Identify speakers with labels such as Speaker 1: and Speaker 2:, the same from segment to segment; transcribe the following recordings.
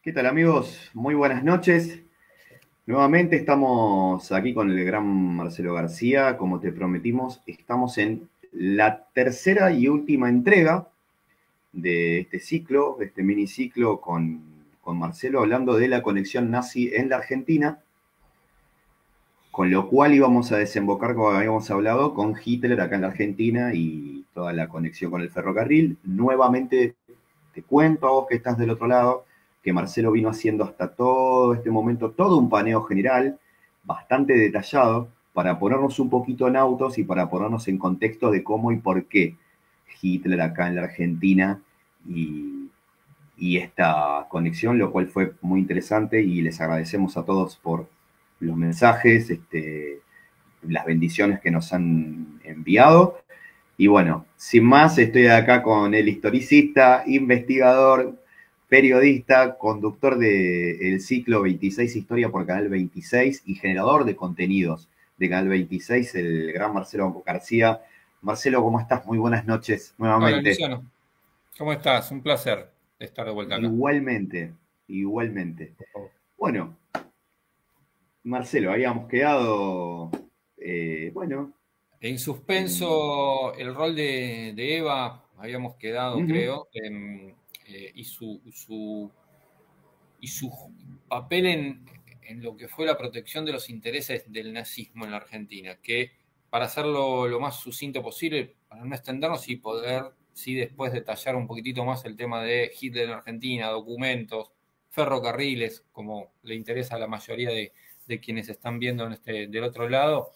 Speaker 1: ¿Qué tal amigos? Muy buenas noches. Nuevamente estamos aquí con el gran Marcelo García. Como te prometimos, estamos en la tercera y última entrega de este ciclo, de este miniciclo con Marcelo, hablando de la conexión nazi en la Argentina, con lo cual íbamos a desembocar, como habíamos hablado, con Hitler acá en la Argentina y toda la conexión con el ferrocarril. Nuevamente te cuento a vos que estás del otro lado, que Marcelo vino haciendo hasta todo este momento todo un paneo general, bastante detallado, para ponernos un poquito en autos y para ponernos en contexto de cómo y por qué Hitler acá en la Argentina y esta conexión, lo cual fue muy interesante y les agradecemos a todos por los mensajes, las bendiciones que nos han enviado. Y bueno, sin más, estoy acá con el historicista, investigador, periodista, conductor del ciclo 26 Historia por Canal 26 y generador de contenidos de Canal 26, el gran Marcelo García. Marcelo, ¿cómo estás? Muy buenas noches
Speaker 2: Hola
Speaker 1: nuevamente.
Speaker 2: Luciano, ¿cómo estás? Un placer estar de vuelta acá.
Speaker 1: Igualmente, igualmente.
Speaker 2: Por favor.
Speaker 1: Bueno, Marcelo, habíamos quedado, bueno,
Speaker 2: En
Speaker 1: en,
Speaker 2: suspenso, el rol de Eva, habíamos quedado,
Speaker 1: uh-huh,
Speaker 2: creo, y su papel en lo que fue la protección de los intereses del nazismo en la Argentina, que para hacerlo lo más sucinto posible, para no extendernos y poder, sí, después detallar un poquitito más el tema de Hitler en Argentina, documentos, ferrocarriles, como le interesa a la mayoría de quienes están viendo del otro lado,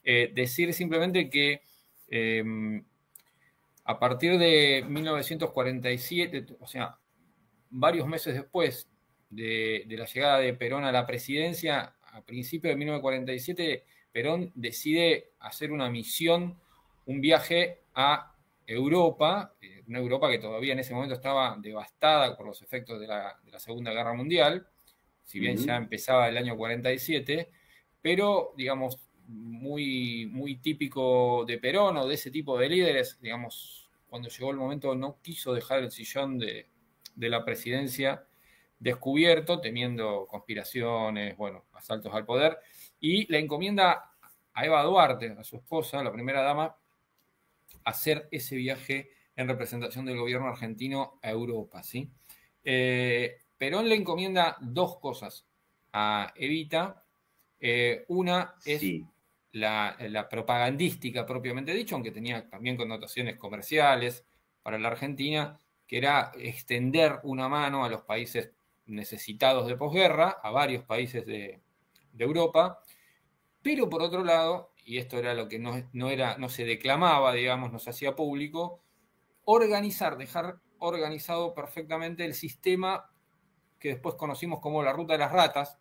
Speaker 2: decir simplemente que a partir de 1947, o sea, varios meses después de la llegada de Perón a la presidencia, a principios de 1947, Perón decide hacer una misión, un viaje a Europa, una Europa que todavía en ese momento estaba devastada por los efectos de la Segunda Guerra Mundial, si bien ya
Speaker 1: uh-huh.
Speaker 2: empezaba el año 47, pero digamos, muy típico de Perón o de ese tipo de líderes, digamos, cuando llegó el momento no quiso dejar el sillón de la presidencia descubierto, temiendo conspiraciones, bueno, asaltos al poder, y le encomienda a Eva Duarte, a su esposa, la primera dama, hacer ese viaje en representación del gobierno argentino a Europa, ¿sí? Perón le encomienda dos cosas a Evita. Una es
Speaker 1: Sí,
Speaker 2: la propagandística propiamente dicho, aunque tenía también connotaciones comerciales para la Argentina, que era extender una mano a los países necesitados de posguerra, a varios países de Europa, pero por otro lado, y esto era lo que no se declamaba, digamos, no se hacía público, dejar organizado perfectamente el sistema que después conocimos como la ruta de las ratas,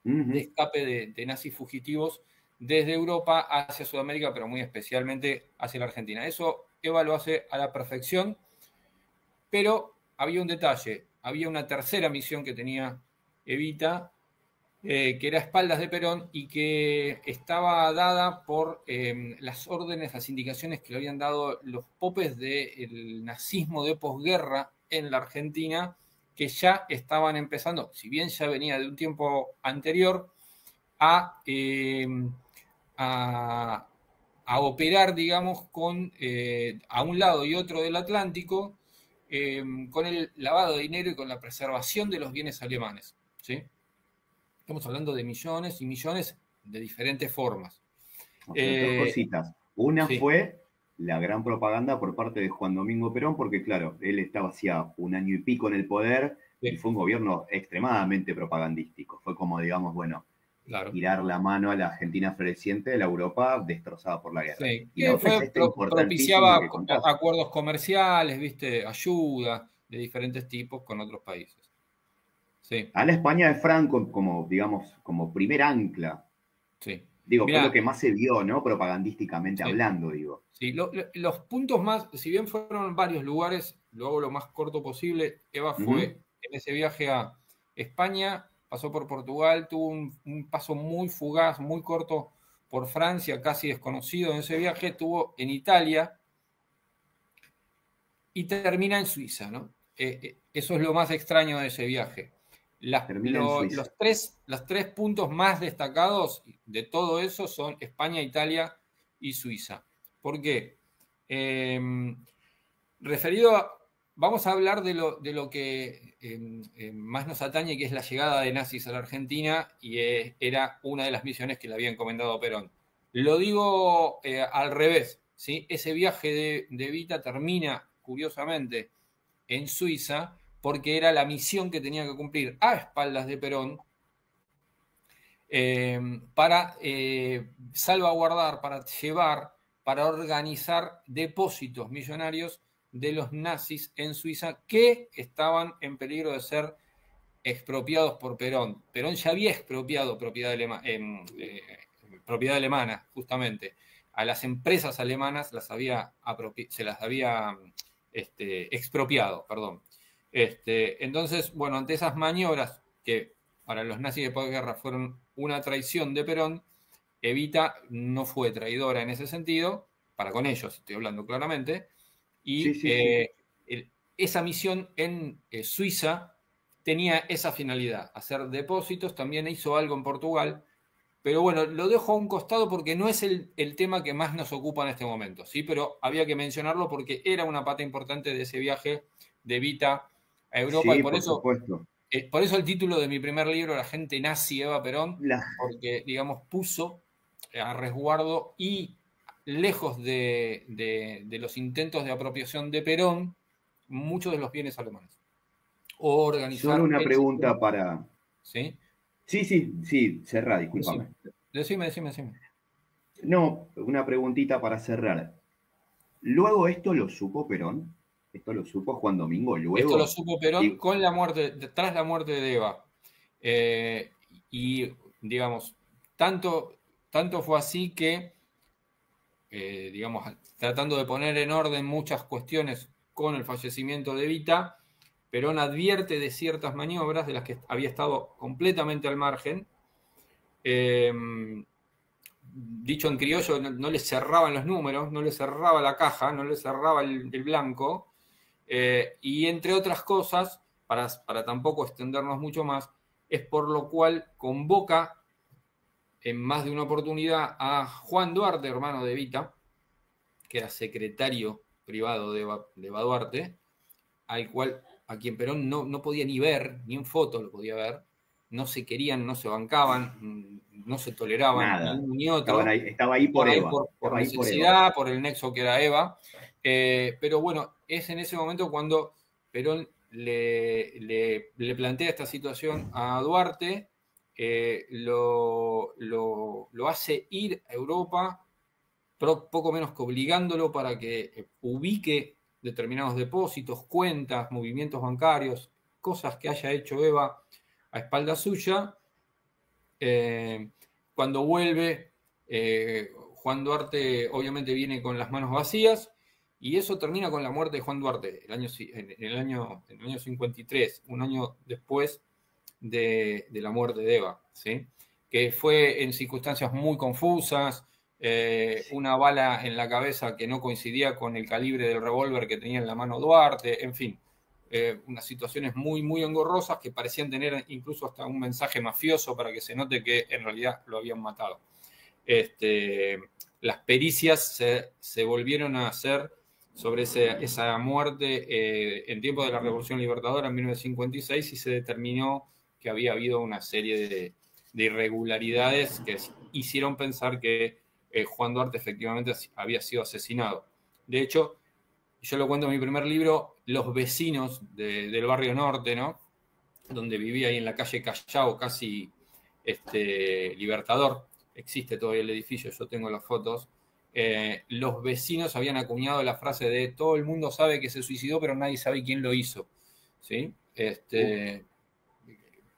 Speaker 2: de
Speaker 1: uh-huh.
Speaker 2: escape de nazis fugitivos desde Europa hacia Sudamérica, pero muy especialmente hacia la Argentina. Eso Eva lo hace a la perfección, pero había un detalle, había una tercera misión que tenía Evita, que era a espaldas de Perón y que estaba dada por las órdenes, las indicaciones que le habían dado los popes del nazismo de posguerra en la Argentina, que ya estaban empezando, si bien ya venía de un tiempo anterior, a, eh, a, a operar, digamos, a un lado y otro del Atlántico, con el lavado de dinero y con la preservación de los bienes alemanes. ¿Sí? Estamos hablando de millones y millones de diferentes formas.
Speaker 1: O sea, dos
Speaker 2: Eh,
Speaker 1: cositas. Una
Speaker 2: sí,
Speaker 1: fue la gran propaganda por parte de Juan Domingo Perón, porque claro, él estaba hacía un año y pico en el poder y
Speaker 2: sí,
Speaker 1: fue un gobierno extremadamente propagandístico. Fue como, digamos, bueno,
Speaker 2: claro.
Speaker 1: tirar la mano a la Argentina floreciente de la Europa destrozada por la guerra.
Speaker 2: Sí,
Speaker 1: Y la
Speaker 2: que
Speaker 1: otra es
Speaker 2: fue,
Speaker 1: esta importantísima
Speaker 2: propiciaba
Speaker 1: que contás.
Speaker 2: acuerdos comerciales, viste, ayuda de diferentes tipos con otros países. Sí,
Speaker 1: A la España de Franco como, digamos, como primer ancla.
Speaker 2: sí.
Speaker 1: Digo, fue lo
Speaker 2: Mira,
Speaker 1: que más se vio, ¿no? Propagandísticamente
Speaker 2: sí,
Speaker 1: hablando, digo.
Speaker 2: sí. Los puntos más, si bien fueron varios lugares, lo hago lo más corto posible. Eva
Speaker 1: Ujú.
Speaker 2: fue en ese viaje a España, pasó por Portugal, tuvo un paso muy fugaz, muy corto por Francia, casi desconocido en ese viaje, estuvo en Italia y termina en Suiza, ¿no? Eso es lo más extraño de ese viaje.
Speaker 1: Termina en Suiza.
Speaker 2: Los tres puntos más destacados de todo eso son España, Italia y Suiza. ¿Por qué? Vamos a hablar de lo que más nos atañe, que es la llegada de nazis a la Argentina, y era una de las misiones que le había encomendado Perón. Lo digo al revés, ¿sí? Ese viaje de Evita termina, curiosamente, en Suiza, porque era la misión que tenía que cumplir a espaldas de Perón para salvaguardar, para llevar, para organizar depósitos millonarios de los nazis en Suiza que estaban en peligro de ser expropiados por Perón. Perón ya había expropiado propiedad alemana, justamente. A las empresas alemanas se las había expropiado, perdón. Entonces, bueno, ante esas maniobras que para los nazis de posguerra fueron una traición de Perón, Evita no fue traidora en ese sentido, para con ellos, estoy hablando claramente, y esa misión en Suiza tenía esa finalidad, hacer depósitos, también hizo algo en Portugal, pero bueno, lo dejo a un costado porque no es el tema que más nos ocupa en este momento, ¿sí? Pero había que mencionarlo porque era una pata importante de ese viaje de Evita a Europa,
Speaker 1: Sí,
Speaker 2: y por
Speaker 1: supuesto.
Speaker 2: eso el título de mi primer libro, La gente nazi Eva Perón, porque, digamos, puso a resguardo y lejos de los intentos de apropiación de Perón, muchos de los bienes alemanes. O organizar...
Speaker 1: Solo una pregunta para...
Speaker 2: ¿Sí?
Speaker 1: Sí, cerrá, discúlpame.
Speaker 2: Decime.
Speaker 1: No, una preguntita para cerrar. ¿Luego esto lo supo Perón? ¿Esto lo supo Juan Domingo? ¿Luego?
Speaker 2: Esto lo supo Perón tras la muerte de Eva. Y, digamos, tanto fue así que, digamos, tratando de poner en orden muchas cuestiones con el fallecimiento de Evita, Perón advierte de ciertas maniobras de las que había estado completamente al margen. Dicho en criollo, no le cerraban los números, no le cerraba la caja, no le cerraba el blanco. Y entre otras cosas, para tampoco extendernos mucho más, es por lo cual convoca en más de una oportunidad a Juan Duarte, hermano de Evita, que era secretario privado de Eva Duarte, a quien Perón no podía ni ver, ni en foto lo podía ver, no se querían, no se bancaban, no se toleraban
Speaker 1: nada,
Speaker 2: ni uno ni otro.
Speaker 1: Estaba ahí por Eva.
Speaker 2: Por necesidad, por el nexo que era Eva. Pero bueno, es en ese momento cuando Perón le plantea esta situación a Duarte, lo hace ir a Europa, poco menos que obligándolo para que ubique determinados depósitos, cuentas, movimientos bancarios, cosas que haya hecho Eva a espalda suya. Cuando vuelve, Juan Duarte obviamente viene con las manos vacías, y eso termina con la muerte de Juan Duarte en el año 53, un año después de la muerte de Eva, ¿sí? Que fue en circunstancias muy confusas, una bala en la cabeza que no coincidía con el calibre del revólver que tenía en la mano Duarte, en fin, unas situaciones muy, muy engorrosas que parecían tener incluso hasta un mensaje mafioso para que se note que en realidad lo habían matado. Las pericias se volvieron a hacer sobre esa muerte en tiempo de la Revolución Libertadora en 1956, y se determinó que había habido una serie de irregularidades que hicieron pensar que Juan Duarte efectivamente había sido asesinado. De hecho, yo lo cuento en mi primer libro, los vecinos del barrio norte, ¿no? Donde vivía ahí en la calle Callao, casi Libertador, existe todavía el edificio, yo tengo las fotos. Los vecinos habían acuñado la frase de todo el mundo sabe que se suicidó, pero nadie sabe quién lo hizo, ¿sí?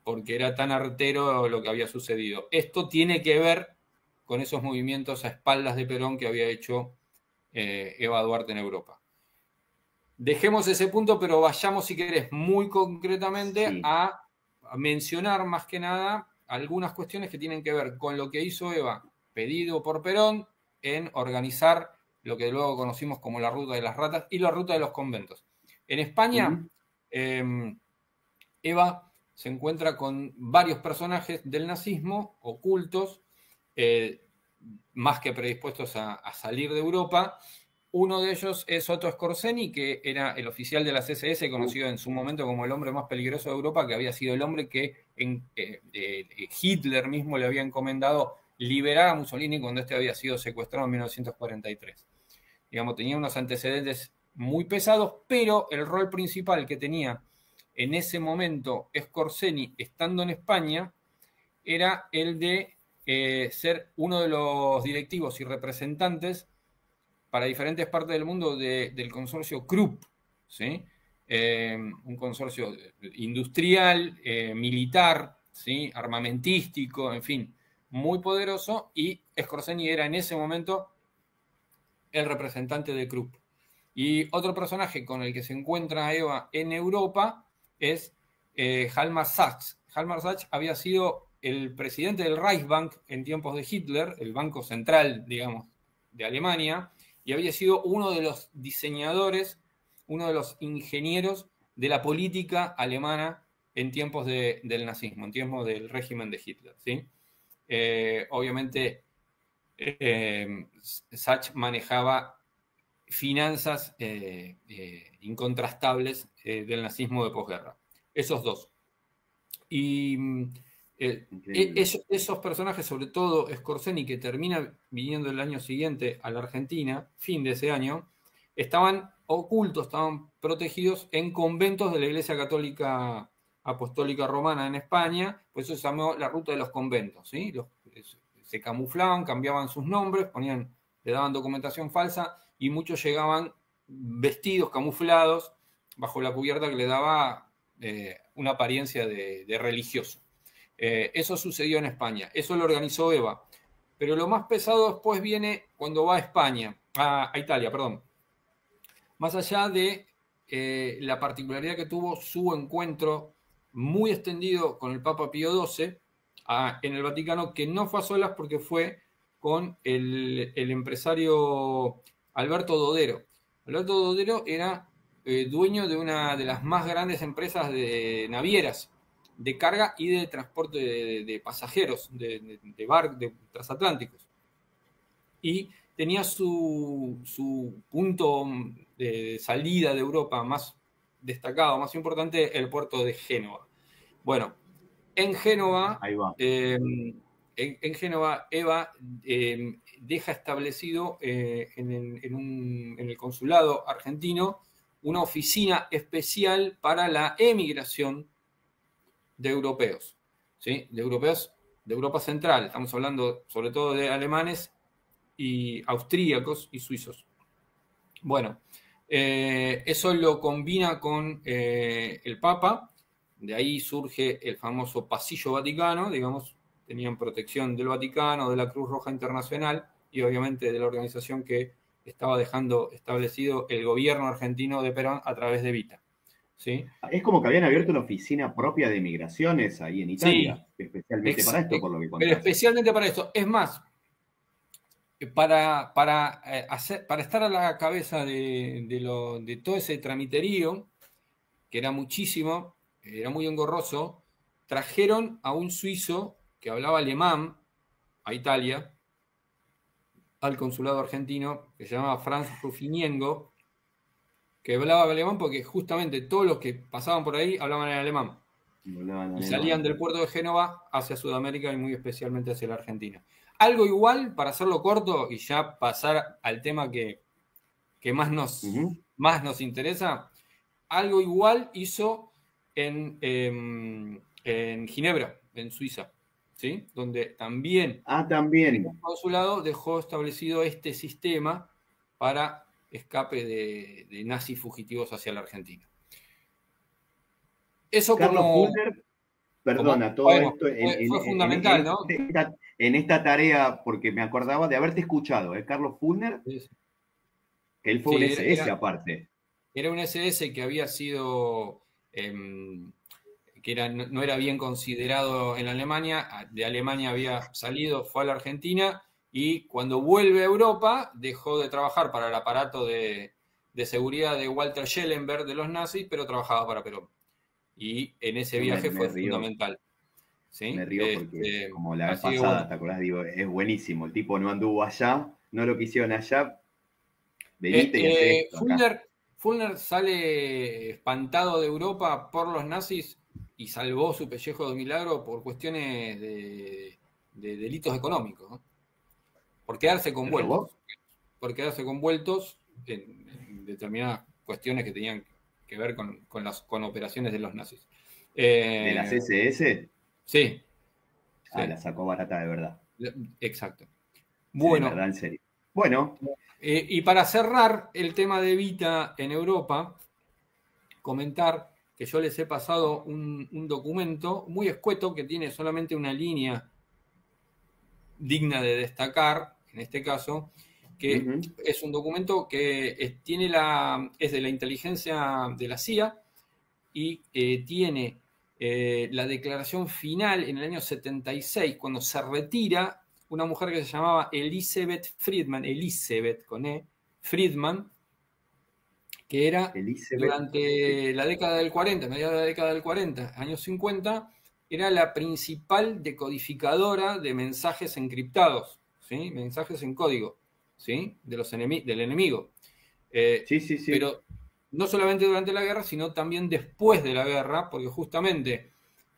Speaker 2: Porque era tan artero lo que había sucedido. Esto tiene que ver con esos movimientos a espaldas de Perón que había hecho Eva Duarte en Europa. Dejemos ese punto, pero vayamos, si querés, muy concretamente a mencionar más que nada algunas cuestiones que tienen que ver con lo que hizo Eva, pedido por Perón, en organizar lo que luego conocimos como la ruta de las ratas y la ruta de los conventos. En España, Eva se encuentra con varios personajes del nazismo ocultos, más que predispuestos a salir de Europa. Uno de ellos es Otto Skorzeny, que era el oficial de las SS, conocido en su momento como el hombre más peligroso de Europa, que había sido el hombre que Hitler mismo le había encomendado liberar a Mussolini cuando este había sido secuestrado en 1943. Digamos, tenía unos antecedentes muy pesados, pero el rol principal que tenía en ese momento Skorzeny, estando en España, era el de ser uno de los directivos y representantes para diferentes partes del mundo del consorcio Krupp, ¿sí? Un consorcio industrial, militar, ¿sí? Armamentístico, en fin, muy poderoso, y Skorzeny era en ese momento el representante de Krupp. Y otro personaje con el que se encuentra Eva en Europa es Hjalmar Sachs. Hjalmar Sachs había sido el presidente del Reichsbank en tiempos de Hitler, el banco central, digamos, de Alemania, y había sido uno de los diseñadores, uno de los ingenieros de la política alemana en tiempos del nazismo, en tiempos del régimen de Hitler, ¿sí? Obviamente, Sachs manejaba finanzas incontrastables del nazismo de posguerra. Esos dos. Y esos personajes, sobre todo Skorzeny, que termina viniendo el año siguiente a la Argentina, fin de ese año, estaban ocultos, estaban protegidos en conventos de la Iglesia Católica Apostólica Romana en España, por eso se llamó la ruta de los conventos, ¿sí? Se camuflaban, cambiaban sus nombres, le daban documentación falsa, y muchos llegaban vestidos, camuflados, bajo la cubierta que le daba una apariencia de religioso. Eso sucedió en España, eso lo organizó Eva. Pero lo más pesado después viene cuando va a España, a Italia, perdón. Más allá de la particularidad que tuvo su encuentro muy extendido con el Papa Pío XII en el Vaticano, que no fue a solas porque fue con el empresario Alberto Dodero. Alberto Dodero era dueño de una de las más grandes empresas de navieras, de carga y de transporte de pasajeros, de transatlánticos. Y tenía su punto de salida de Europa más destacado, más importante, el puerto de Génova. Bueno, en Génova, en Génova, Eva deja establecido en el consulado argentino una oficina especial para la emigración de europeos, ¿sí? De europeos de Europa Central. Estamos hablando sobre todo de alemanes y austríacos y suizos. Bueno, eso lo combina con el Papa. De ahí surge el famoso Pasillo Vaticano, digamos, tenían protección del Vaticano, de la Cruz Roja Internacional y obviamente de la organización que estaba dejando establecido el gobierno argentino de Perón a través de Vita. ¿Sí?
Speaker 1: Es como que habían abierto una oficina propia de migraciones ahí en Italia,
Speaker 2: sí,
Speaker 1: especialmente para esto, por lo que contaste.
Speaker 2: Pero especialmente para esto. Es más, para estar a la cabeza de todo ese tramiterío, que era muchísimo, era muy engorroso, trajeron a un suizo que hablaba alemán a Italia, al consulado argentino, que se llamaba Franz Rufiniengo, que hablaba alemán porque justamente todos los que pasaban por ahí hablaban en alemán. Y salían del puerto de Génova hacia Sudamérica y muy especialmente hacia la Argentina. Algo igual, para hacerlo corto y ya pasar al tema que más nos interesa, algo igual hizo en Ginebra, en Suiza, ¿sí? Donde también
Speaker 1: el
Speaker 2: consulado dejó establecido este sistema para escape de nazis fugitivos hacia la Argentina. Eso
Speaker 1: Carlos Fulner, perdona, todo esto
Speaker 2: fue fundamental, ¿no?
Speaker 1: En esta tarea, porque me acordaba de haberte escuchado, Carlos Fulner, sí. Que él fue un SS aparte.
Speaker 2: Era un SS que había sido, no era bien considerado en Alemania, de Alemania había salido, fue a la Argentina, y cuando vuelve a Europa dejó de trabajar para el aparato de seguridad de Walter Schellenberg de los nazis, pero trabajaba para Perón. y en ese viaje fue fundamental. ¿Sí?
Speaker 1: Me río porque, como la vez pasada, bueno, ¿te acordás? Digo, es buenísimo. El tipo no anduvo allá, no lo quisieron allá. Venite y hace esto acá.
Speaker 2: Fulner sale espantado de Europa por los nazis y salvó su pellejo de milagro por cuestiones de delitos económicos, ¿no? Por quedarse convueltos. Por quedarse convueltos en determinadas cuestiones que tenían que ver con operaciones de los nazis.
Speaker 1: ¿De las SS?
Speaker 2: Sí.
Speaker 1: Ah, sí. La sacó barata de verdad.
Speaker 2: Exacto.
Speaker 1: Bueno. De verdad, en serio. Bueno.
Speaker 2: Y para cerrar el tema de Evita en Europa, comentar que yo les he pasado un documento muy escueto que tiene solamente una línea digna de destacar, en este caso, que es un documento que es de la inteligencia de la CIA y tiene la declaración final en el año 76, cuando se retira una mujer que se llamaba Elizabeth Friedman, Elizabeth con E, Friedman, que era durante la década del 40, mediados de la década del 40, años 50, era la principal decodificadora de mensajes encriptados, ¿sí? Mensajes en código, ¿sí? Del enemigo.
Speaker 1: Sí.
Speaker 2: Pero no solamente durante la guerra, sino también después de la guerra, porque justamente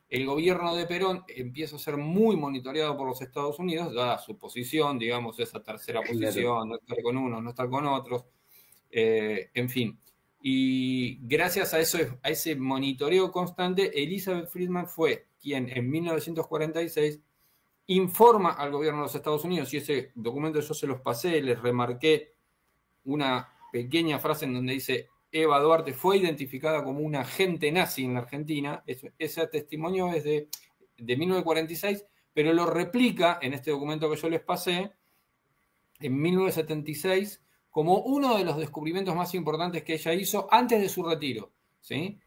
Speaker 2: el gobierno de Perón empieza a ser muy monitoreado por los Estados Unidos, dada su posición, digamos, esa tercera posición, no estar con unos, no estar con otros, en fin. Y gracias a ese monitoreo constante, Elizabeth Friedman fue quien en 1946 informa al gobierno de los Estados Unidos, y ese documento yo se los pasé, les remarqué una pequeña frase en donde dice: Eva Duarte fue identificada como un agente nazi en la Argentina. Ese testimonio es de 1946, pero lo replica en este documento que yo les pasé en 1976 como uno de los descubrimientos más importantes que ella hizo antes de su retiro, ¿sí?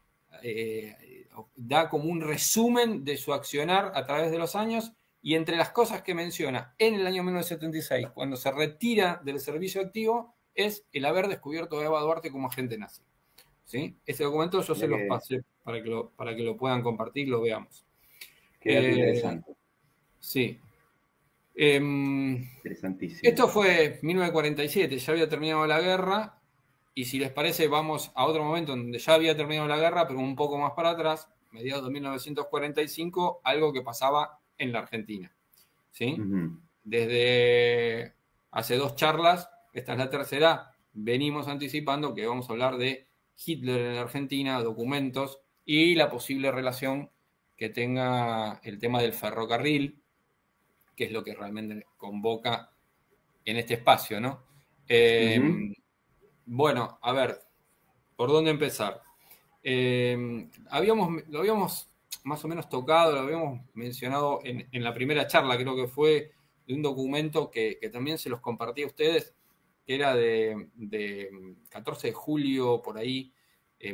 Speaker 2: Da como un resumen de su accionar a través de los años, y entre las cosas que menciona en el año 1976, cuando se retira del servicio activo, es el haber descubierto a Eva Duarte como agente nazi, ¿sí? Ese documento yo se los pasé para que lo puedan compartir y lo veamos.
Speaker 1: Qué interesante.
Speaker 2: Sí.
Speaker 1: Interesantísimo.
Speaker 2: Esto fue 1947, ya había terminado la guerra, y si les parece vamos a otro momento donde ya había terminado la guerra, pero un poco más para atrás, mediados de 1945, algo que pasaba en la Argentina, ¿sí? Desde hace 2 charlas, esta es la tercera, venimos anticipando que vamos a hablar de Hitler en la Argentina, documentos y la posible relación que tenga el tema del ferrocarril, que es lo que realmente convoca en este espacio, ¿no? Bueno, a ver, ¿por dónde empezar? Lo habíamos más o menos tocado, lo habíamos mencionado en la primera charla, creo que fue de un documento que también se los compartí a ustedes, que era de 14 de julio, por ahí,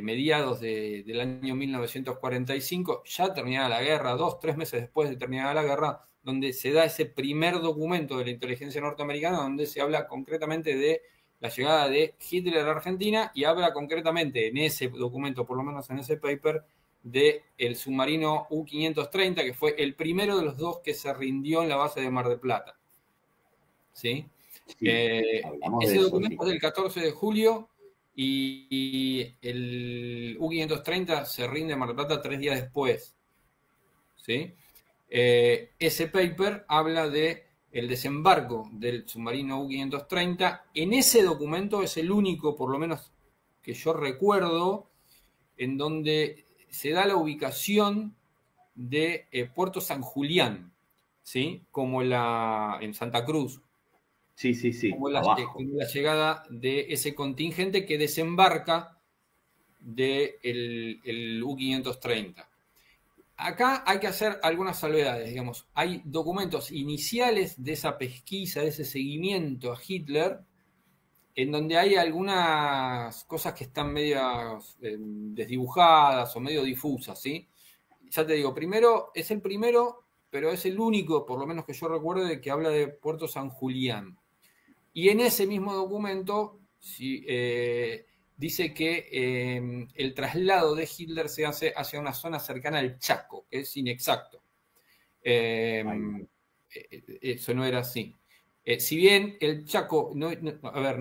Speaker 2: mediados del año 1945, ya terminada la guerra, 2-3 meses después de terminada la guerra, donde se da ese primer documento de la inteligencia norteamericana, donde se habla concretamente de la llegada de Hitler a la Argentina, y habla concretamente en ese documento, por lo menos en ese paper, del submarino U-530, que fue el primero de los 2 que se rindió en la base de Mar del Plata. ¿Sí? Ese documento es del 14 de julio y el U-530 se rinde en Mar del Plata 3 días después. ¿Sí? Ese paper habla de el desembarco del submarino U-530. En ese documento es el único, por lo menos que yo recuerdo, en donde se da la ubicación de Puerto San Julián, ¿sí? Como en Santa Cruz.
Speaker 1: Sí.
Speaker 2: Como la llegada de ese contingente que desembarca del U-530. Acá hay que hacer algunas salvedades, digamos. Hay documentos iniciales de esa pesquisa, de ese seguimiento a Hitler, en donde hay algunas cosas que están medio desdibujadas o medio difusas, ¿sí? Ya te digo, es el primero, pero es el único, por lo menos que yo recuerde, que habla de Puerto San Julián. Y en ese mismo documento dice que el traslado de Hitler se hace hacia una zona cercana al Chaco, que es inexacto. Eso no era así. Si bien el Chaco, no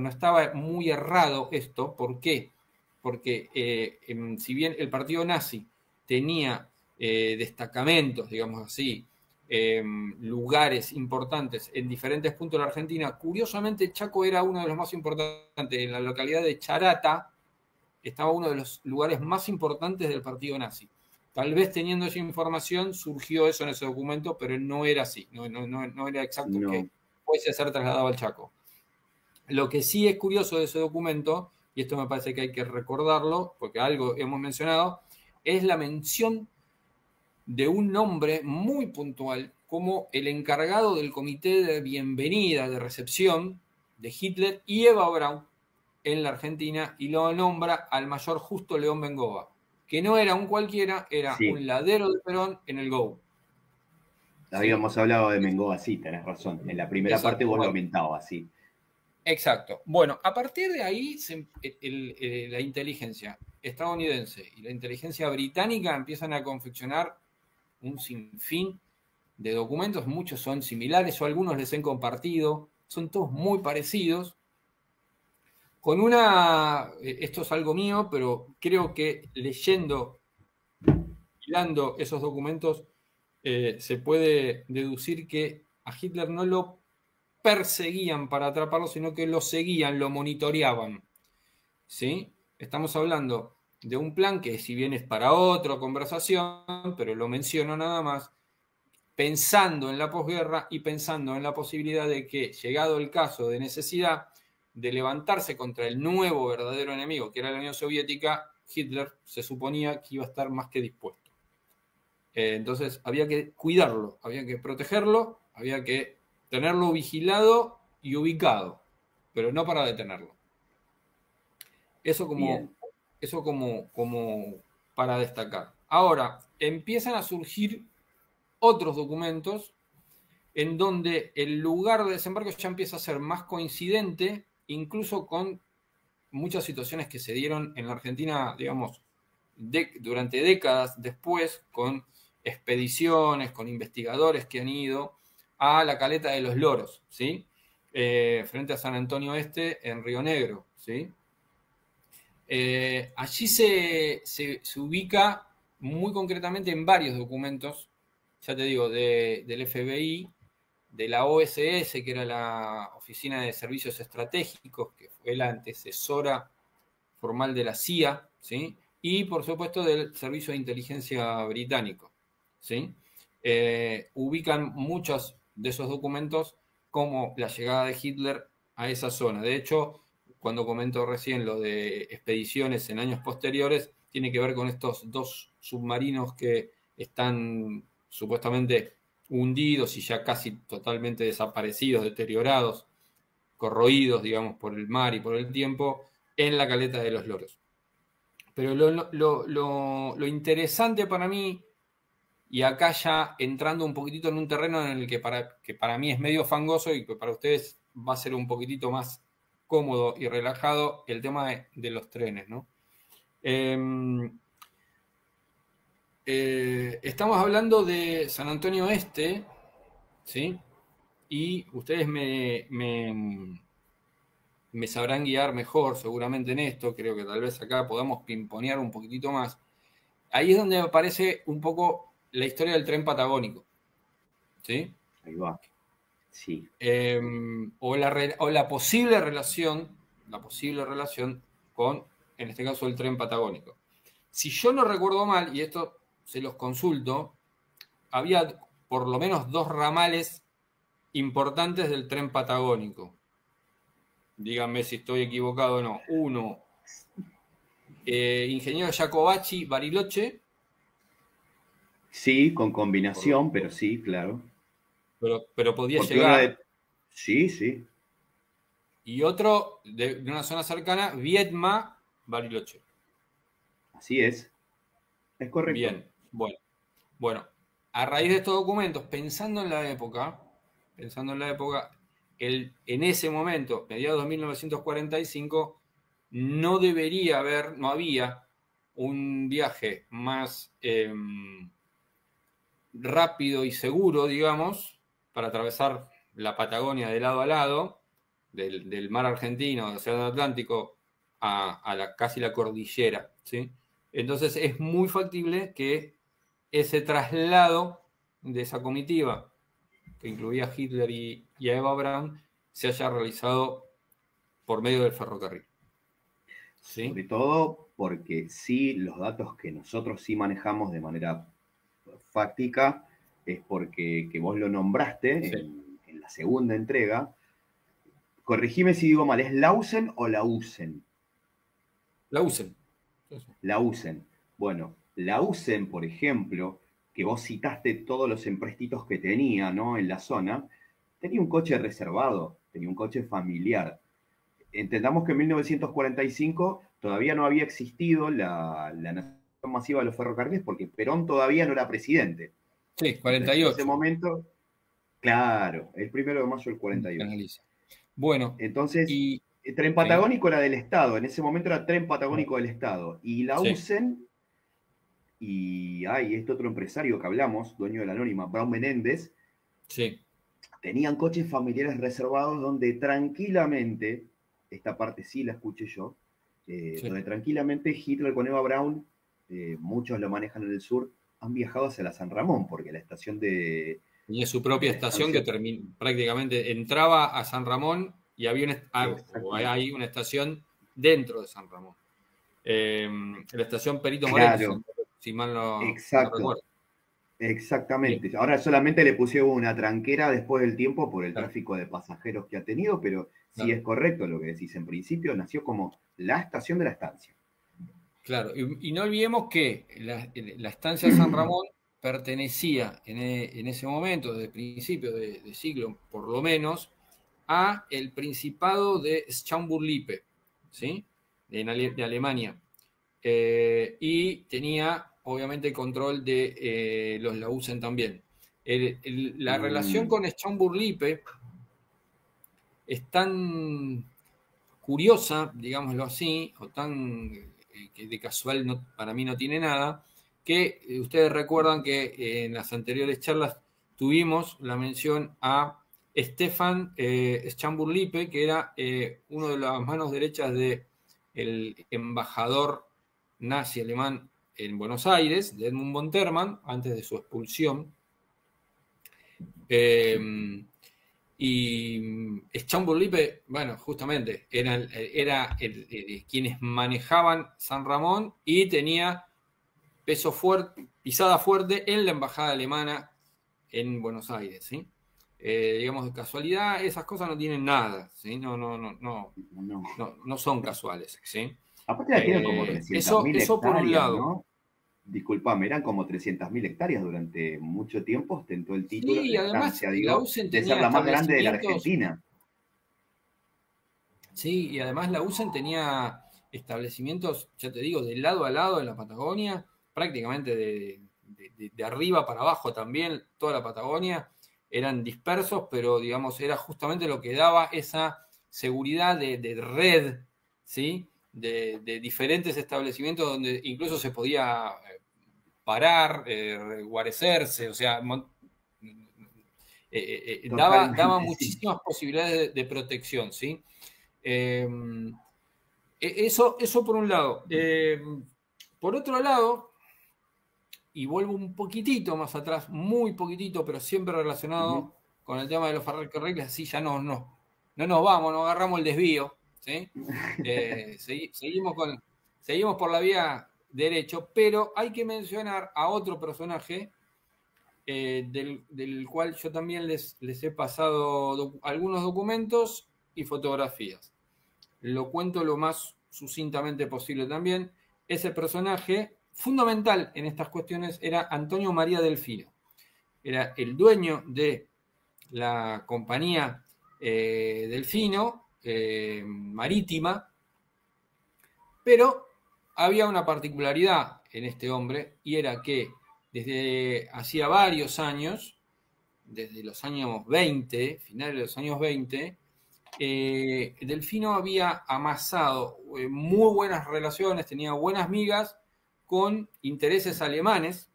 Speaker 2: estaba muy errado esto, ¿por qué? Porque si bien el partido nazi tenía destacamentos, digamos así, lugares importantes en diferentes puntos de la Argentina, curiosamente Chaco era uno de los más importantes. En la localidad de Charata estaba uno de los lugares más importantes del partido nazi. Tal vez teniendo esa información surgió eso en ese documento, pero no era así, no era exacto que fuese a ser trasladado al Chaco. Lo que sí es curioso de ese documento, y esto me parece que hay que recordarlo, porque algo hemos mencionado, es la mención de un nombre muy puntual como el encargado del comité de bienvenida, de recepción de Hitler y Eva Braun en la Argentina, y lo nombra al mayor Justo León Bengoa, que no era un cualquiera, era un ladero de Perón en el GO.
Speaker 1: Habíamos hablado de Bengoa, sí, tenés razón. En la primera parte vos lo comentabas, sí.
Speaker 2: Exacto. Bueno, a partir de ahí la inteligencia estadounidense y la inteligencia británica empiezan a confeccionar un sinfín de documentos, muchos son similares o algunos les he compartido, son todos muy parecidos, con esto es algo mío, pero creo que leyendo, hilando esos documentos, se puede deducir que a Hitler no lo perseguían para atraparlo, sino que lo seguían, lo monitoreaban. ¿Sí? Estamos hablando de un plan que, si bien es para otra conversación, pero lo menciono nada más, pensando en la posguerra y pensando en la posibilidad de que, llegado el caso de necesidad de levantarse contra el nuevo verdadero enemigo, que era la Unión Soviética, Hitler se suponía que iba a estar más que dispuesto. Entonces había que cuidarlo, había que protegerlo, había que tenerlo vigilado y ubicado, pero no para detenerlo. Eso como para destacar. Ahora, empiezan a surgir otros documentos en donde el lugar de desembarco ya empieza a ser más coincidente, incluso con muchas situaciones que se dieron en la Argentina, digamos, durante décadas después, con expediciones, con investigadores que han ido a la caleta de los Loros, ¿sí? Frente a San Antonio Este, en Río Negro, ¿sí? Allí se ubica muy concretamente en varios documentos, ya te digo, del FBI, de la OSS, que era la Oficina de Servicios Estratégicos, que fue la antecesora formal de la CIA, ¿sí? Y por supuesto del Servicio de Inteligencia Británico, ¿sí? Ubican muchos de esos documentos como la llegada de Hitler a esa zona. De hecho, cuando comento recién lo de expediciones en años posteriores, tiene que ver con estos dos submarinos que están supuestamente hundidos y ya casi totalmente desaparecidos, deteriorados, corroídos, digamos, por el mar y por el tiempo, en la caleta de los Loros. Pero lo interesante para mí, y acá ya entrando un poquitito en un terreno en el que para mí es medio fangoso y que para ustedes va a ser un poquitito más cómodo y relajado, el tema de los trenes, ¿no? Estamos hablando de San Antonio Este, ¿sí? Y ustedes me sabrán guiar mejor seguramente en esto, creo que tal vez acá podamos pimponear un poquitito más. Ahí es donde aparece un poco la historia del tren patagónico, ¿sí?
Speaker 1: Ahí va, sí.
Speaker 2: O la posible relación con, en este caso, el tren patagónico. Si yo no recuerdo mal, y esto se los consulto, había por lo menos dos ramales importantes del tren patagónico. Díganme si estoy equivocado o no. Uno, ingeniero Jacobacci Bariloche.
Speaker 1: Sí, con combinación, pero sí, claro.
Speaker 2: Pero podía llegar.
Speaker 1: Sí, sí.
Speaker 2: Y otro de una zona cercana, Viedma Bariloche.
Speaker 1: Así es. Es correcto.
Speaker 2: Bien, bueno, a raíz de estos documentos, pensando en la época, en ese momento, mediados de 1945, no debería haber, no había un viaje más rápido y seguro, digamos, para atravesar la Patagonia de lado a lado, del mar argentino, del Océano Atlántico, a casi la cordillera, ¿sí? Entonces es muy factible que ese traslado de esa comitiva, que incluía a Hitler y a Eva Braun, se haya realizado por medio del ferrocarril. ¿Sí?
Speaker 1: Sobre todo porque sí, los datos que nosotros sí manejamos de manera fáctica es porque que vos lo nombraste
Speaker 2: Sí.
Speaker 1: en la segunda entrega. Corregime si digo mal, ¿es Lausen o Lausen?
Speaker 2: Lausen.
Speaker 1: Lausen. Bueno, Lausen, por ejemplo, que vos citaste todos los empréstitos que tenía, ¿no? En la zona, tenía un coche reservado, tenía un coche familiar. Entendamos que en 1945 todavía no había existido la nación masiva de los ferrocarriles porque Perón todavía no era presidente.
Speaker 2: Sí,
Speaker 1: Entonces, en
Speaker 2: 48.
Speaker 1: ese momento, claro, el 1 de mayo del 48.
Speaker 2: Bueno,
Speaker 1: Entonces,
Speaker 2: y
Speaker 1: el tren
Speaker 2: sí,
Speaker 1: patagónico era del Estado, en ese momento era tren patagónico del Estado. Y la
Speaker 2: sí,
Speaker 1: USEN y este otro empresario que hablamos, dueño de la Anónima, Braun Menéndez,
Speaker 2: sí,
Speaker 1: tenían coches familiares reservados donde tranquilamente, esta parte sí la escuché yo,
Speaker 2: sí.
Speaker 1: donde tranquilamente Hitler con Eva Braun, muchos lo manejan en el sur, han viajado hacia la San Ramón, porque la estación de
Speaker 2: Tenía su propia
Speaker 1: la
Speaker 2: estación que
Speaker 1: estancia,
Speaker 2: prácticamente entraba a San Ramón y había
Speaker 1: exactamente,
Speaker 2: hay una estación dentro de San Ramón. La estación Perito Moreno,
Speaker 1: claro,
Speaker 2: si mal no
Speaker 1: exacto,
Speaker 2: recuerdo. Bien,
Speaker 1: exactamente. Ahora solamente le pusieron una tranquera después del tiempo por el
Speaker 2: claro,
Speaker 1: tráfico de pasajeros que ha tenido, pero sí
Speaker 2: claro.
Speaker 1: es correcto lo que decís. En principio nació como la estación de la estancia.
Speaker 2: Claro, y no olvidemos que la estancia San Ramón pertenecía en ese momento, desde principio de siglo por lo menos, a el Principado de Schaumburg-Lippe, ¿sí? De Alemania. Y tenía, obviamente, el control de los Lausen también. La relación
Speaker 1: Mm,
Speaker 2: con Schaumburg-Lippe es tan curiosa, digámoslo así, o tan que de casual para mí no tiene nada, que ustedes recuerdan que en las anteriores charlas tuvimos la mención a Stefan Schaumburg-Lippe, que era uno de las manos derechas del embajador nazi alemán en Buenos Aires, de Edmund von Terman, antes de su expulsión. Y Schaumburg-Lippe, bueno, justamente, era quienes manejaban San Ramón y tenía peso fuerte, pisada fuerte en la embajada alemana en Buenos Aires, ¿sí? Digamos, de casualidad, esas cosas no tienen nada, ¿sí?
Speaker 1: no.
Speaker 2: No son casuales, ¿sí?
Speaker 1: Aparte la tienen como
Speaker 2: Eso,
Speaker 1: 300.000
Speaker 2: eso por un
Speaker 1: hectáreas,
Speaker 2: lado.
Speaker 1: ¿no? Disculpame, eran como 300.000 hectáreas durante mucho tiempo, ostentó el título,
Speaker 2: Sí, y
Speaker 1: la
Speaker 2: además
Speaker 1: estancia,
Speaker 2: la
Speaker 1: digo,
Speaker 2: UCEN
Speaker 1: de ser
Speaker 2: tenía
Speaker 1: la más grande de la
Speaker 2: establecimientos.
Speaker 1: Argentina.
Speaker 2: Sí, y además la UCEN tenía establecimientos, ya te digo, de lado a lado en la Patagonia, prácticamente de arriba para abajo también, toda la Patagonia, eran dispersos, pero digamos, era justamente lo que daba esa seguridad de red, ¿sí? De diferentes establecimientos donde incluso se podía parar, guarecerse, o sea, daba
Speaker 1: Totalmente, sí.
Speaker 2: muchísimas posibilidades de protección, ¿sí? Eh, eso por un lado. Por otro lado, y vuelvo un poquitito más atrás, muy poquitito, pero siempre
Speaker 1: Ujú.
Speaker 2: relacionado con el tema de los ferrocarriles, así ya no nos vamos, no agarramos el desvío, ¿sí? Seguimos por la vía derecho, pero hay que mencionar a otro personaje del cual yo también les he pasado algunos documentos y fotografías. Lo cuento lo más sucintamente posible también. Ese personaje fundamental en estas cuestiones era Antonio María Delfino. Era el dueño de la compañía Delfino marítima, pero había una particularidad en este hombre y era que desde hacía varios años, desde los años 20, finales de los años 20, Delfino había amasado muy buenas relaciones, tenía buenas migas con intereses alemanes,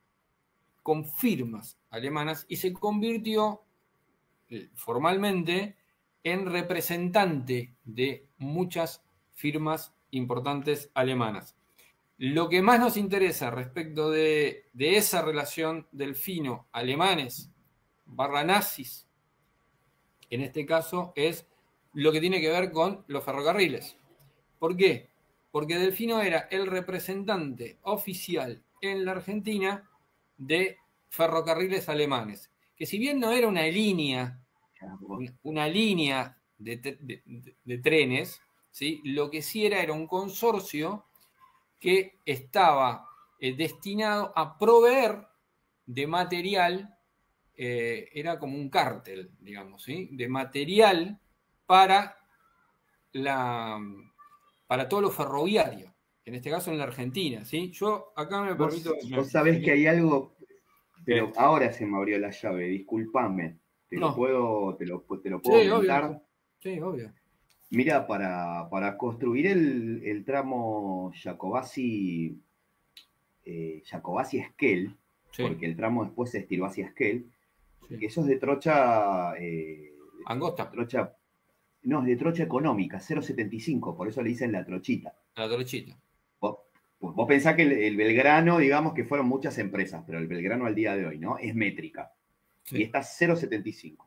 Speaker 2: con firmas alemanas, y se convirtió formalmente en representante de muchas firmas importantes alemanas. Lo que más nos interesa respecto de esa relación Delfino alemanes barra nazis, en este caso, es lo que tiene que ver con los ferrocarriles. ¿Por qué? Porque Delfino era el representante oficial en la Argentina de ferrocarriles alemanes, que si bien no era una línea de trenes, ¿sí? Lo que sí era un consorcio que estaba destinado a proveer de material, era como un cártel, digamos, ¿sí? De material para, para todo lo ferroviario, en este caso en la Argentina, ¿sí? Yo acá me permito...
Speaker 1: Vos sabés que hay algo, pero ahora se me abrió la llave, disculpame. ¿Te lo puedo comentar?
Speaker 2: Obvio. Sí, obvio.
Speaker 1: Mira, para construir el tramo Jacobasi-Esquel, sí, porque el tramo después se estiró hacia Esquel, sí, eso es de trocha...
Speaker 2: angosta.
Speaker 1: No, es de trocha económica, 0,75, por eso le dicen la trochita.
Speaker 2: La trochita.
Speaker 1: Vos pensás que el Belgrano, digamos que fueron muchas empresas, pero el Belgrano al día de hoy, ¿no? Es métrica. Sí. Y está 0,75.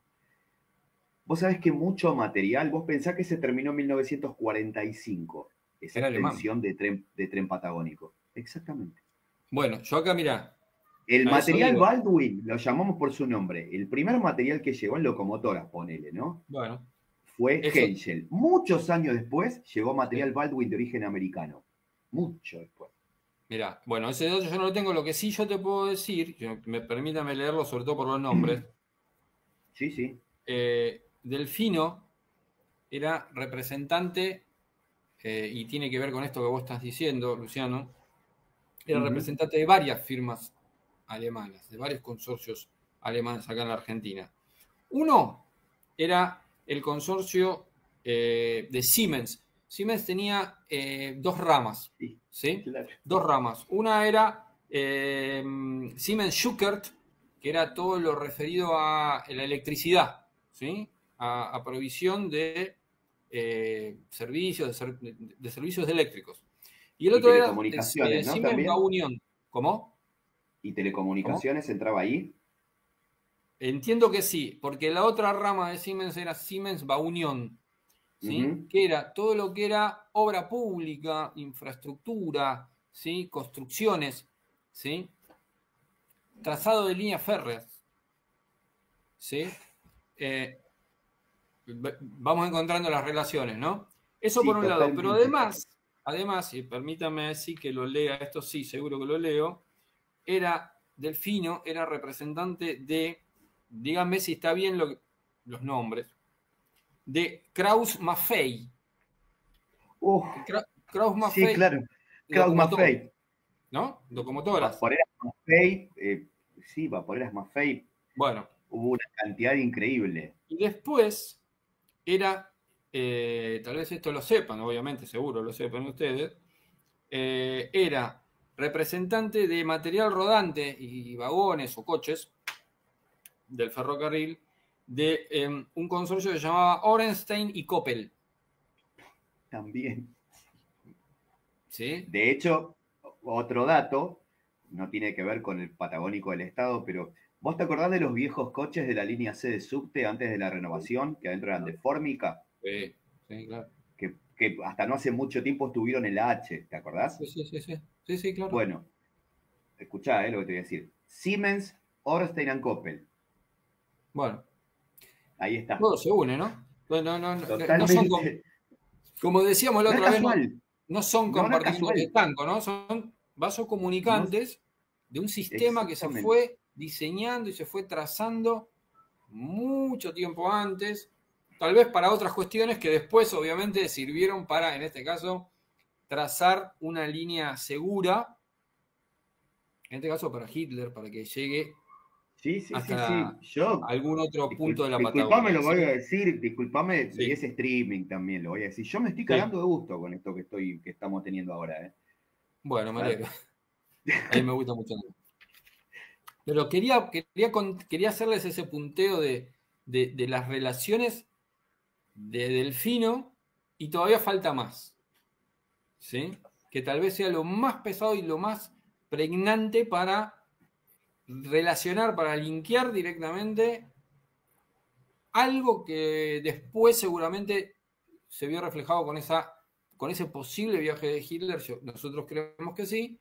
Speaker 1: Vos sabés que mucho material, vos pensás que se terminó en 1945, esa extensión de tren patagónico. Exactamente.
Speaker 2: Bueno, yo acá, mirá.
Speaker 1: El material Baldwin, lo llamamos por su nombre, el primer material que llegó en locomotoras, ponele, ¿no?
Speaker 2: Bueno.
Speaker 1: Fue Henschel. Muchos años después llegó material Baldwin de origen americano. Mucho después.
Speaker 2: Mirá, bueno, ese dato yo no lo tengo. Lo que sí yo te puedo decir, permítame leerlo sobre todo por los nombres.
Speaker 1: Sí, sí.
Speaker 2: Delfino era representante, y tiene que ver con esto que vos estás diciendo, Luciano, era representante de varias firmas alemanas, de varios consorcios alemanes acá en la Argentina. Uno era el consorcio de Siemens. Siemens tenía dos ramas, ¿sí? Claro. Dos ramas. Una era Siemens-Schuckert, que era todo lo referido a la electricidad, ¿sí? A provisión de servicios eléctricos. Y el otro era Siemens Union. ¿Cómo?
Speaker 1: ¿Y telecomunicaciones entraba ahí?
Speaker 2: Entiendo que sí, porque la otra rama de Siemens era Siemens Union, ¿sí? Que era todo lo que era obra pública, infraestructura, ¿sí? Construcciones, ¿sí? Trazado de líneas férreas, ¿sí? Vamos encontrando las relaciones, ¿no? Eso sí, por un lado, pero además, y permítame decir que lo lea, esto sí, seguro que lo leo, Delfino era representante de, díganme si está bien los nombres, de Krauss-Maffei. Krauss-Maffei.
Speaker 1: Sí, claro. Krauss-Maffei.
Speaker 2: ¿No? Locomotoras.
Speaker 1: Vaporeras Maffei, sí, Vaporeras Maffei.
Speaker 2: Bueno.
Speaker 1: Hubo una cantidad increíble.
Speaker 2: Y después era, tal vez esto lo sepan, obviamente, seguro lo sepan ustedes, era representante de material rodante y vagones o coches del ferrocarril de un consorcio que se llamaba Orenstein y Koppel.
Speaker 1: También.
Speaker 2: ¿Sí?
Speaker 1: De hecho, otro dato, no tiene que ver con el patagónico del Estado, pero ¿vos te acordás de los viejos coches de la línea C de subte antes de la renovación, que adentro eran de fórmica?
Speaker 2: Sí, claro.
Speaker 1: Que hasta no hace mucho tiempo estuvieron en la H, ¿te acordás?
Speaker 2: Sí, claro.
Speaker 1: Bueno, escuchá lo que te voy a decir. Siemens, Orenstein and Koppel.
Speaker 2: Bueno.
Speaker 1: Ahí está.
Speaker 2: Todo se une, ¿no?
Speaker 1: Totalmente.
Speaker 2: No son como decíamos la otra vez, no son compartimentos de tanco, ¿no? Son vasos comunicantes de un sistema que se fue diseñando y se fue trazando mucho tiempo antes, tal vez para otras cuestiones que después obviamente sirvieron para, en este caso, trazar una línea segura, en este caso para Hitler, para que llegue
Speaker 1: Sí, sí, sí,
Speaker 2: hasta
Speaker 1: sí. Yo,
Speaker 2: algún otro punto de la
Speaker 1: disculpame,
Speaker 2: Patagonia.
Speaker 1: lo voy a
Speaker 2: Sí,
Speaker 1: decir, disculpame, y
Speaker 2: sí,
Speaker 1: ese streaming también lo voy a decir. Yo me estoy
Speaker 2: sí.
Speaker 1: cagando de gusto con esto que estamos teniendo ahora, ¿eh?
Speaker 2: Bueno, me
Speaker 1: ¿Sabes?
Speaker 2: alegro. A mí me gusta mucho. Pero quería hacerles ese punteo de las relaciones de Delfino y todavía falta más, ¿sí? Que tal vez sea lo más pesado y lo más pregnante para relacionar, para linkear directamente algo que después seguramente se vio reflejado con ese posible viaje de Hitler, nosotros creemos que sí,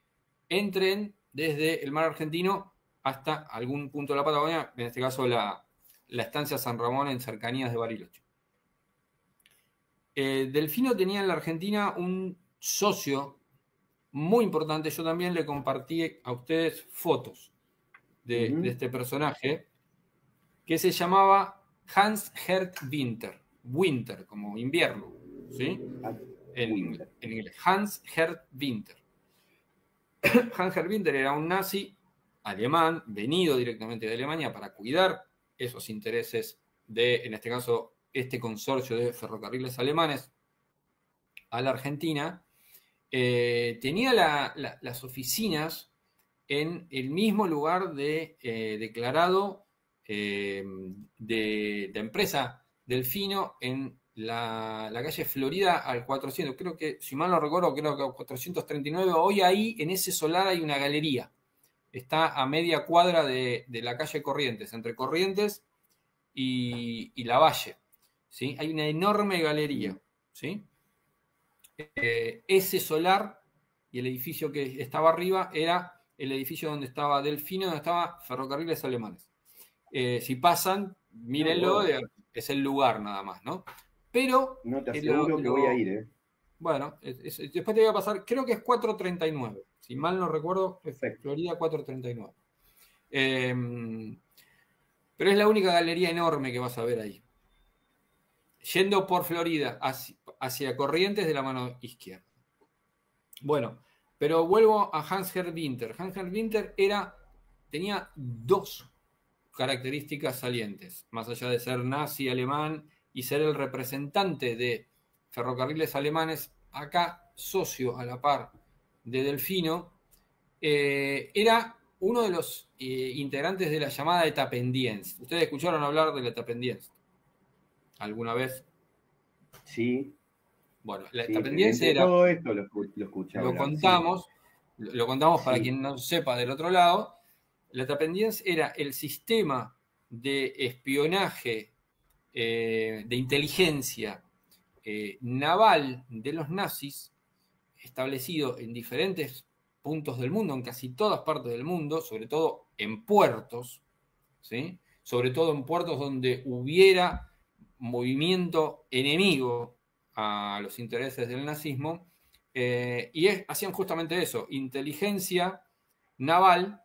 Speaker 2: entren desde el mar argentino hasta algún punto de la Patagonia, en este caso la estancia San Ramón en cercanías de Bariloche. Delfino tenía en la Argentina un socio muy importante, yo también le compartí a ustedes fotos de
Speaker 1: Ujú.
Speaker 2: este personaje, que se llamaba Hans Gert Winter, Winter como invierno, ¿sí?
Speaker 1: Ah,
Speaker 2: En
Speaker 1: Winter.
Speaker 2: inglés, Hans Gert Winter. Hans Gert Winter era un nazi alemán, venido directamente de Alemania para cuidar esos intereses de, en este caso, este consorcio de ferrocarriles alemanes a la Argentina. Tenía las oficinas en el mismo lugar declarado de empresa Delfino en la calle Florida al 400, creo que, si mal no recuerdo, creo que 439, hoy ahí en ese solar hay una galería, está a media cuadra de la calle Corrientes, entre Corrientes y La Valle, ¿sí? Hay una enorme galería, ¿sí? Ese solar y el edificio que estaba arriba era el edificio donde estaba Delfino, donde estaba Ferrocarriles Alemanes. Si pasan,
Speaker 1: Mirá
Speaker 2: mírenlo,
Speaker 1: vos.
Speaker 2: es el lugar nada más, ¿no? Pero,
Speaker 1: No te aseguro que voy a ir, ¿eh?
Speaker 2: bueno, después te voy a pasar, creo que es 439, si mal no recuerdo, es
Speaker 1: Perfecto.
Speaker 2: Florida 439. Pero es la única galería enorme que vas a ver ahí. Yendo por Florida hacia Corrientes de la mano izquierda. Bueno, pero vuelvo a Hans-Gerd Winter. Hans-Gerd Winter tenía dos características salientes, más allá de ser nazi alemán y ser el representante de ferrocarriles alemanes, acá socio a la par de Delfino, era uno de los integrantes de la llamada Etapendienst. ¿Ustedes escucharon hablar de la Etapendienst alguna vez?
Speaker 1: Sí,
Speaker 2: Bueno, la
Speaker 1: sí,
Speaker 2: Etapendienst
Speaker 1: entre
Speaker 2: era,
Speaker 1: todo esto lo escuché
Speaker 2: lo
Speaker 1: hablar, sí,
Speaker 2: contamos, lo contamos para
Speaker 1: sí.
Speaker 2: quien no sepa del otro lado, la Tapendiense era el sistema de espionaje, de inteligencia naval de los nazis, establecido en diferentes puntos del mundo, en casi todas partes del mundo, sobre todo en puertos, ¿sí? Sobre todo en puertos donde hubiera movimiento enemigo a los intereses del nazismo, hacían justamente eso, inteligencia naval,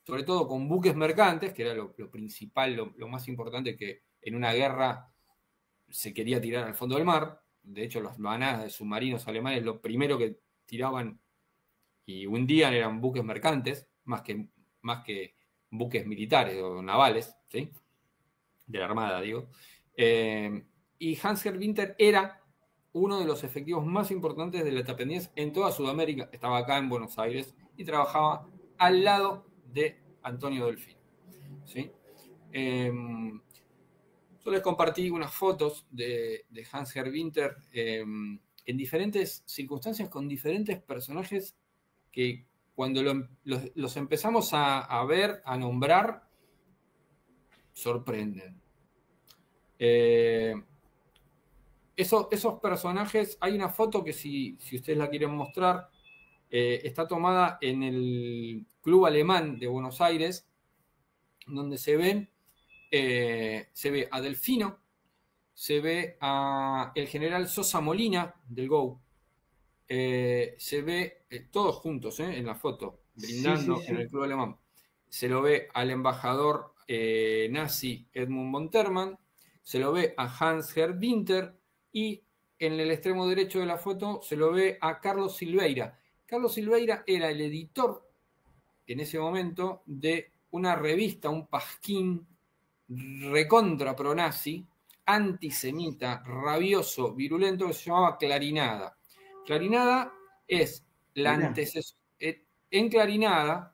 Speaker 2: sobre todo con buques mercantes, que era lo principal, lo más importante que en una guerra se quería tirar al fondo del mar. De hecho, las manadas de submarinos alemanes lo primero que tiraban y hundían eran buques mercantes, más que buques militares o navales, ¿sí? De la Armada, digo. Y Hans-Gerd Winter era uno de los efectivos más importantes de la Tapendiense en toda Sudamérica. Estaba acá en Buenos Aires y trabajaba al lado de Antonio Delfino, ¿sí? Yo les compartí unas fotos de Hans-Gerd Winter en diferentes circunstancias con diferentes personajes que cuando los empezamos a ver, a nombrar, sorprenden. Eh, esos personajes, hay una foto que si ustedes la quieren mostrar, está tomada en el Club Alemán de Buenos Aires, donde se ve a Delfino, se ve a el general Sosa Molina del GO, se ve todos juntos en la foto,
Speaker 1: Sí, sí,
Speaker 2: brindando en el
Speaker 1: sí.
Speaker 2: Club Alemán. Se lo ve al embajador nazi Edmund von Terman, se lo ve a Hans-Gerd Winter y en el extremo derecho de la foto se lo ve a Carlos Silveira. Carlos Silveira era el editor en ese momento de una revista, un pasquín recontra pronazi, antisemita, rabioso, virulento, que se llamaba Clarinada. Clarinada es la antecesora. En Clarinada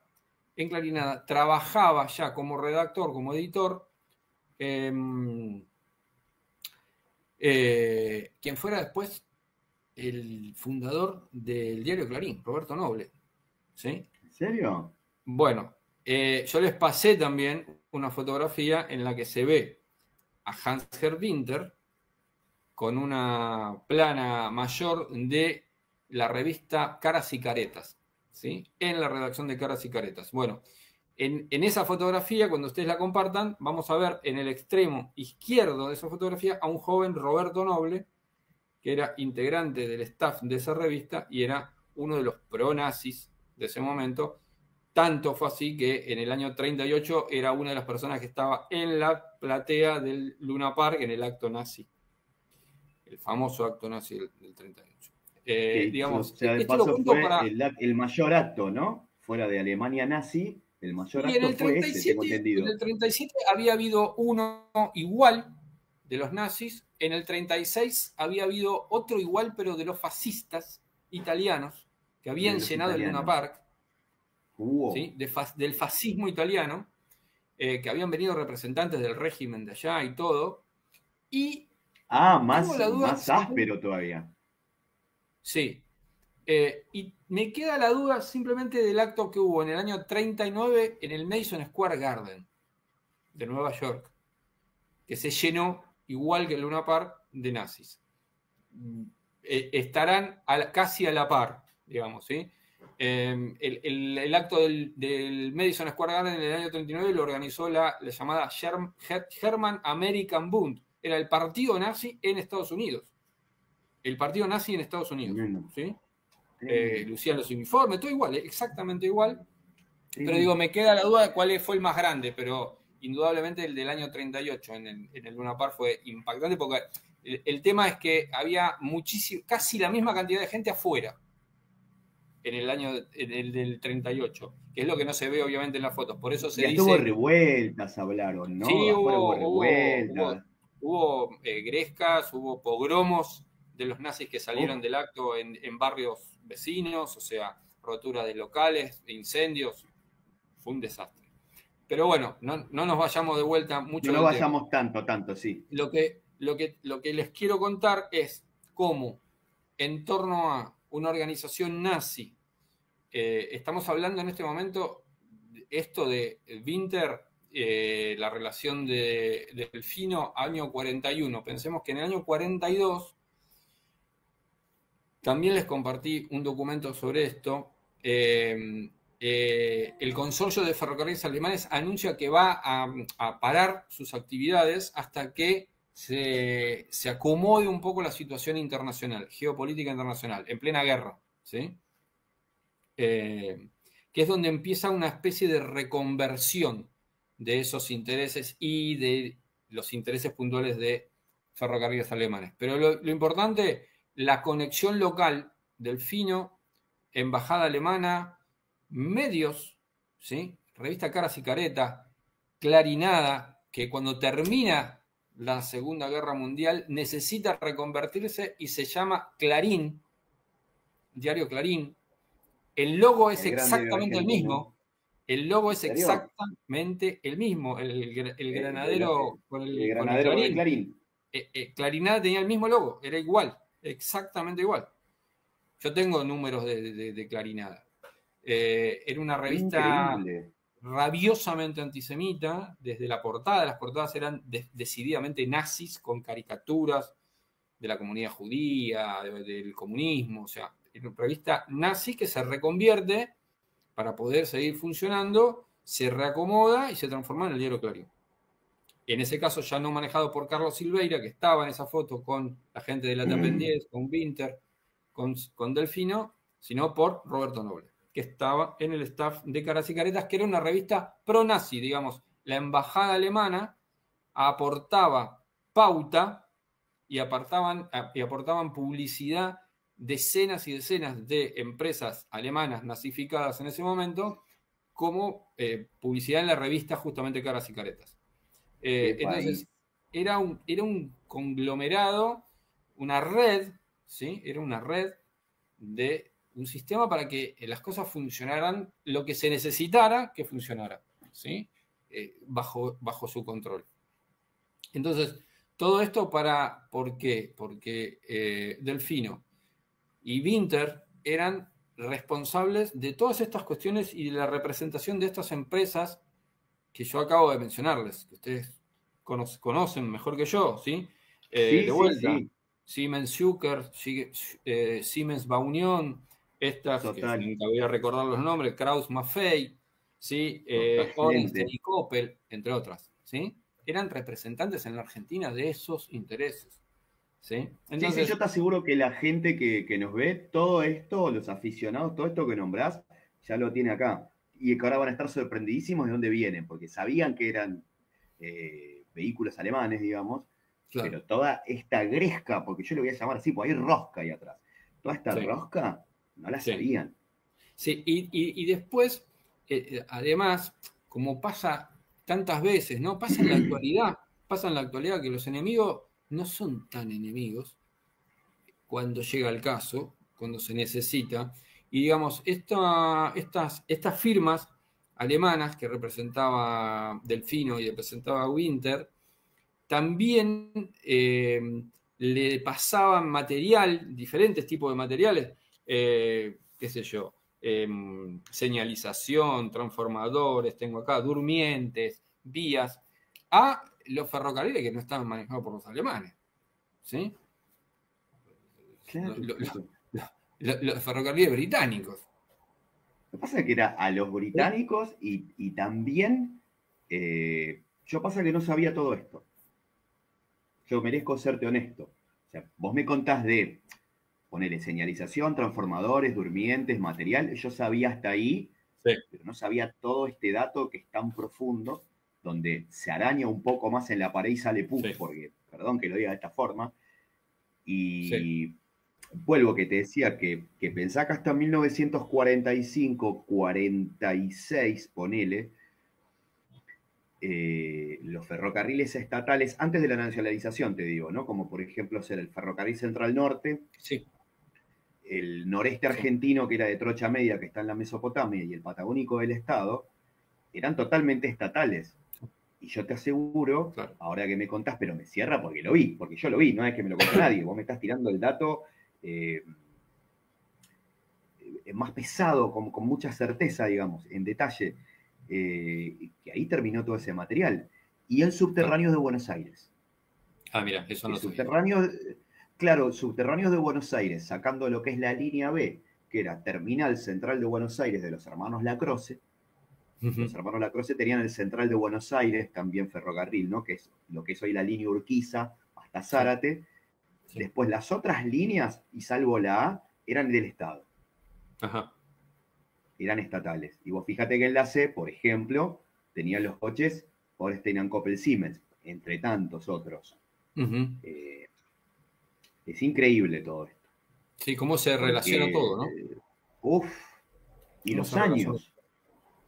Speaker 2: trabajaba ya como redactor, como editor, quien fuera después el fundador del diario Clarín, Roberto Noble. ¿Sí?
Speaker 1: ¿En serio?
Speaker 2: Bueno, yo les pasé también una fotografía en la que se ve a Hans-Gerd Winter con una plana mayor de la revista Caras y Caretas, ¿sí? En la redacción de Caras y Caretas. Bueno, en esa fotografía, cuando ustedes la compartan, vamos a ver en el extremo izquierdo de esa fotografía a un joven Roberto Noble, que era integrante del staff de esa revista y era uno de los pro-nazis de ese momento. Tanto fue así que en el año 38 era una de las personas que estaba en la platea del Luna Park en el acto nazi. El famoso acto nazi del 38.
Speaker 1: Digamos, o sea, de paso fue para... el mayor acto, ¿no? Fuera de Alemania nazi, el mayor acto fue ese, tengo entendido.
Speaker 2: En el 37 había habido uno igual de los nazis. En el 36 había habido otro igual, pero de los fascistas italianos, que habían llenado el Luna Park. ¿Sí? Del fascismo italiano, que habían venido representantes del régimen de allá y todo. Y
Speaker 1: más áspero todavía.
Speaker 2: Sí. Y me queda la duda simplemente del acto que hubo en el año 39 en el Madison Square Garden de Nueva York, que se llenó igual que el Luna Park de nazis. Estarán casi a la par, digamos, ¿sí? El acto del Madison Square Garden en el año 39 lo organizó la llamada German American Bund. Era el partido nazi en Estados Unidos. El partido nazi en Estados Unidos. ¿Sí? Lucían los uniformes, todo igual, exactamente igual. Pero digo, me queda la duda de cuál fue el más grande, pero indudablemente el del año 38 en el Luna Park fue impactante porque el tema es que había casi la misma cantidad de gente afuera en el año del 38, que es lo que no se ve obviamente en las fotos. Por eso se dice...
Speaker 1: Hubo revueltas, hablaron, ¿no?
Speaker 2: Sí,
Speaker 1: hubo revueltas.
Speaker 2: Hubo grescas, hubo pogromos de los nazis que salieron del acto en barrios vecinos, o sea, rotura de locales, incendios. Fue un desastre. Pero bueno, no nos vayamos de vuelta mucho.
Speaker 1: No vayamos tanto, sí.
Speaker 2: Lo que les quiero contar es cómo en torno a una organización nazi, estamos hablando en este momento esto de Winter, la relación de Delfino, año 41. Pensemos que en el año 42 también les compartí un documento sobre esto. El consorcio de ferrocarriles alemanes anuncia que va a parar sus actividades hasta que se acomode un poco la situación internacional, geopolítica internacional, en plena guerra, ¿sí? Que es donde empieza una especie de reconversión de esos intereses y de los intereses puntuales de ferrocarriles alemanes. Pero lo importante, la conexión local, Delfino, embajada alemana, medios, ¿sí? Revista Caras y Caretas, Clarinada, que cuando termina la Segunda Guerra Mundial necesita reconvertirse y se llama Clarín, diario Clarín. El logo es exactamente el mismo. El logo es exactamente el mismo. El granadero con el
Speaker 1: Clarín.
Speaker 2: Clarinada tenía el mismo logo, era igual, exactamente igual. Yo tengo números de Clarinada. Era una revista rabiosamente antisemita, desde la portada. Las portadas eran decididamente nazis, con caricaturas de la comunidad judía, del comunismo, o sea, era una revista nazi que se reconvierte para poder seguir funcionando, se reacomoda y se transforma en el diario Clarín. En ese caso ya no manejado por Carlos Silveira, que estaba en esa foto con la gente de la Tapendiez, con Winter, con Delfino, sino por Roberto Noble, que estaba en el staff de Caras y Caretas, que era una revista pro-nazi, digamos. La embajada alemana aportaba pauta y aportaban publicidad, decenas y decenas de empresas alemanas nazificadas en ese momento como publicidad en la revista justamente Caras y Caretas. Entonces, era un conglomerado, una red, ¿sí? Era una red de un sistema para que las cosas funcionaran lo que se necesitara que funcionara, ¿sí? Bajo su control. Entonces, todo esto ¿por qué? Porque Delfino y Winter eran responsables de todas estas cuestiones y de la representación de estas empresas que yo acabo de mencionarles, que ustedes conocen mejor que yo, ¿sí?
Speaker 1: Sí,
Speaker 2: De
Speaker 1: sí,
Speaker 2: vuelta,
Speaker 1: sí.
Speaker 2: Siemens Schucker, Siemens Baunión, estas que
Speaker 1: Total,
Speaker 2: nunca voy a recordar los nombres, Krauss Maffei, ¿sí? Orenstein
Speaker 1: totalmente.
Speaker 2: y Coppel, entre otras, ¿sí? Eran representantes en la Argentina de esos intereses, ¿sí?
Speaker 1: Sí, sí,
Speaker 2: Entonces,
Speaker 1: yo te aseguro que la gente que nos ve, todo esto, los aficionados, todo esto que nombrás, ya lo tiene acá. Y que ahora van a estar sorprendidísimos de dónde vienen, porque sabían que eran vehículos alemanes, digamos,
Speaker 2: claro,
Speaker 1: pero toda esta gresca, porque yo le voy a llamar así, pues hay rosca ahí atrás. Toda esta
Speaker 2: sí,
Speaker 1: rosca no la
Speaker 2: sí.
Speaker 1: sabían.
Speaker 2: Sí, y después, además, como pasa tantas veces, ¿no? Pasa en la actualidad que los enemigos no son tan enemigos cuando llega el caso, cuando se necesita. Y digamos, estas firmas alemanas que representaba Delfino y representaba Winter, también le pasaban material, diferentes tipos de materiales, qué sé yo, señalización, transformadores, tengo acá, durmientes, vías, a los ferrocarriles que no estaban manejados por los alemanes. ¿Sí?
Speaker 1: Claro, claro.
Speaker 2: Los ferrocarriles británicos.
Speaker 1: Lo que pasa es que era a los
Speaker 2: ¿Sí?
Speaker 1: británicos y también yo pasa que no sabía todo esto. Yo merezco serte honesto. O sea, vos me contás de ponerle señalización, transformadores, durmientes, material. Yo sabía hasta ahí,
Speaker 2: Sí,
Speaker 1: pero no sabía todo este dato que es tan profundo, donde se araña un poco más en la pared y sale puf,
Speaker 2: sí,
Speaker 1: porque, perdón que lo diga de esta forma.
Speaker 2: sí.
Speaker 1: Y vuelvo que te decía que pensá que hasta 1945, 46, ponele, los ferrocarriles estatales, antes de la nacionalización, te digo, ¿no? Como por ejemplo ser el Ferrocarril Central Norte,
Speaker 2: Sí,
Speaker 1: el noreste
Speaker 2: sí,
Speaker 1: argentino, que era de Trocha Media, que está en la Mesopotamia, y el Patagónico del Estado, eran totalmente estatales. Y yo te aseguro,
Speaker 2: claro.
Speaker 1: ahora que me contás, pero me cierra porque lo vi, porque yo lo vi, no es que me lo contó nadie, vos me estás tirando el dato eh, más pesado, con mucha certeza, digamos, en detalle, que ahí terminó todo ese material. Y el
Speaker 2: Claro.
Speaker 1: subterráneo de Buenos Aires.
Speaker 2: Ah, mira, eso no
Speaker 1: El
Speaker 2: lo sabía.
Speaker 1: subterráneo, claro, subterráneos de Buenos Aires, sacando lo que es la línea B, que era Terminal Central de Buenos Aires de los hermanos Lacroce. Los
Speaker 2: Ujú.
Speaker 1: hermanos Lacroce tenían el Central de Buenos Aires, también ferrocarril, ¿no? Que es lo que es hoy la línea Urquiza hasta
Speaker 2: Sí,
Speaker 1: Zárate.
Speaker 2: sí.
Speaker 1: Después las otras líneas, y salvo la A, eran del Estado,
Speaker 2: Ajá.
Speaker 1: eran estatales. Y vos fíjate que en la C, por ejemplo, tenían los coches Orestein Coppel Siemens, entre tantos otros.
Speaker 2: Ujú.
Speaker 1: Eh, es increíble todo esto,
Speaker 2: Sí, cómo se relaciona todo, ¿no?
Speaker 1: porque, uff, y
Speaker 2: Cómo se relaciona.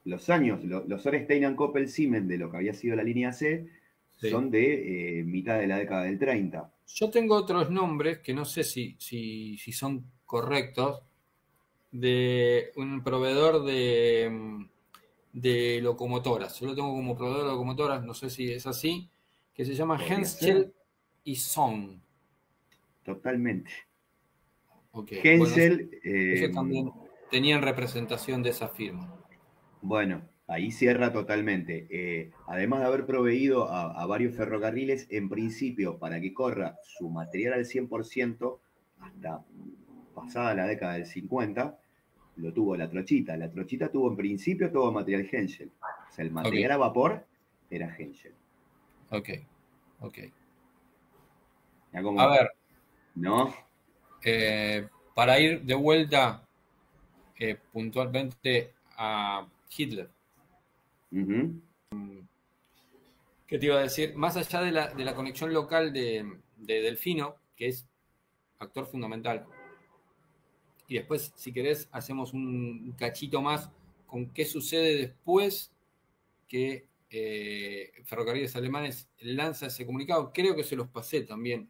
Speaker 1: los años, los Orestein Coppel Siemens de lo que había sido la línea C,
Speaker 2: Sí.
Speaker 1: son de mitad de la década del 30.
Speaker 2: Yo tengo otros nombres que no sé si son correctos, de un proveedor de locomotoras. Yo lo tengo como proveedor de locomotoras, no sé si es así, que se llama
Speaker 1: Podría ser,
Speaker 2: Henschel y Son.
Speaker 1: totalmente.
Speaker 2: Ok, bueno,
Speaker 1: Hensel,
Speaker 2: ellos también tenían representación de esa firma.
Speaker 1: bueno, ahí cierra totalmente. Además de haber proveído a varios ferrocarriles, en principio, para que corra su material al 100% hasta pasada la década del 50, lo tuvo la Trochita. La Trochita tuvo en principio todo material Henschel. O sea, el
Speaker 2: Ok,
Speaker 1: material a vapor era Henschel.
Speaker 2: ok, ok.
Speaker 1: Ya
Speaker 2: A
Speaker 1: como,
Speaker 2: ver,
Speaker 1: ¿no?
Speaker 2: para ir de vuelta puntualmente a Hitler.
Speaker 1: Ujú.
Speaker 2: ¿Qué te iba a decir? Más allá de la conexión local de Delfino, que es actor fundamental, y después, si querés, hacemos un cachito más con qué sucede después que Ferrocarriles Alemanes lanza ese comunicado. Creo que se los pasé también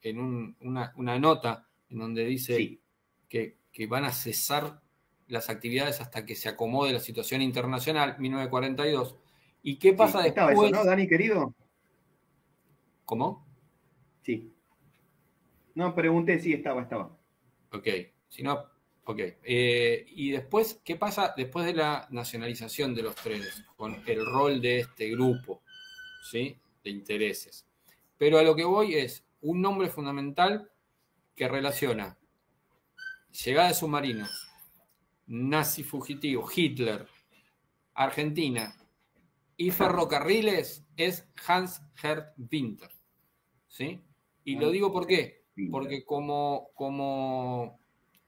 Speaker 2: en una nota en donde dice
Speaker 1: Sí.
Speaker 2: que van a cesar las actividades hasta que se acomode la situación internacional, 1942. ¿Y qué pasa
Speaker 1: Sí. Estaba
Speaker 2: después?
Speaker 1: eso, ¿no, Dani, querido?
Speaker 2: ¿Cómo?
Speaker 1: Sí. No, pregunté, sí, estaba.
Speaker 2: Ok, si no, ok. Y después, ¿qué pasa después de la nacionalización de los trenes? Con el rol de este grupo, ¿sí? De intereses. Pero a lo que voy es un nombre fundamental que relaciona llegada de submarinos, nazi fugitivo, Hitler, Argentina y ferrocarriles es Hans-Gerd Winter, ¿sí? Y lo digo ¿por qué? Porque como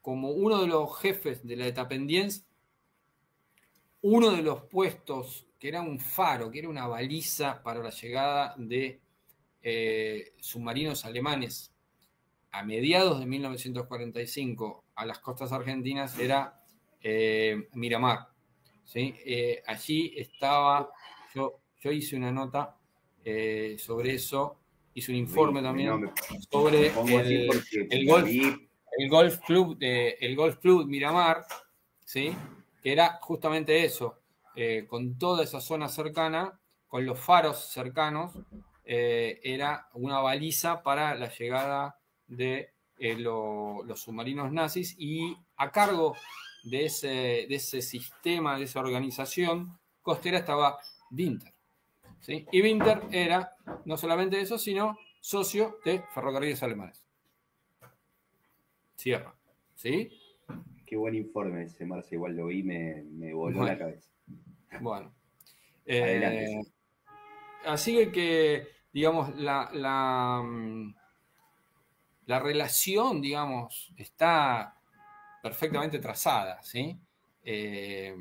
Speaker 2: uno de los jefes de la Etapendiense, uno de los puestos que era un faro, que era una baliza para la llegada de submarinos alemanes a mediados de 1945 a las costas argentinas, era Miramar. ¿Sí? Allí estaba, yo hice una nota sobre eso, hice un informe también sobre el Golf Club Miramar, ¿sí? Que era justamente eso, con toda esa zona cercana, con los faros cercanos, era una baliza para la llegada de los submarinos nazis, y a cargo de ese sistema, de esa organización costera estaba Winter, ¿sí? Y Winter era no solamente eso, sino socio de Ferrocarriles Alemanes. Cierra, ¿sí?
Speaker 1: Qué buen informe ese, Marce, igual lo vi, me voló la cabeza.
Speaker 2: Bueno.
Speaker 1: Adelante.
Speaker 2: Así que, digamos, la relación, digamos, está perfectamente trazada, ¿sí? De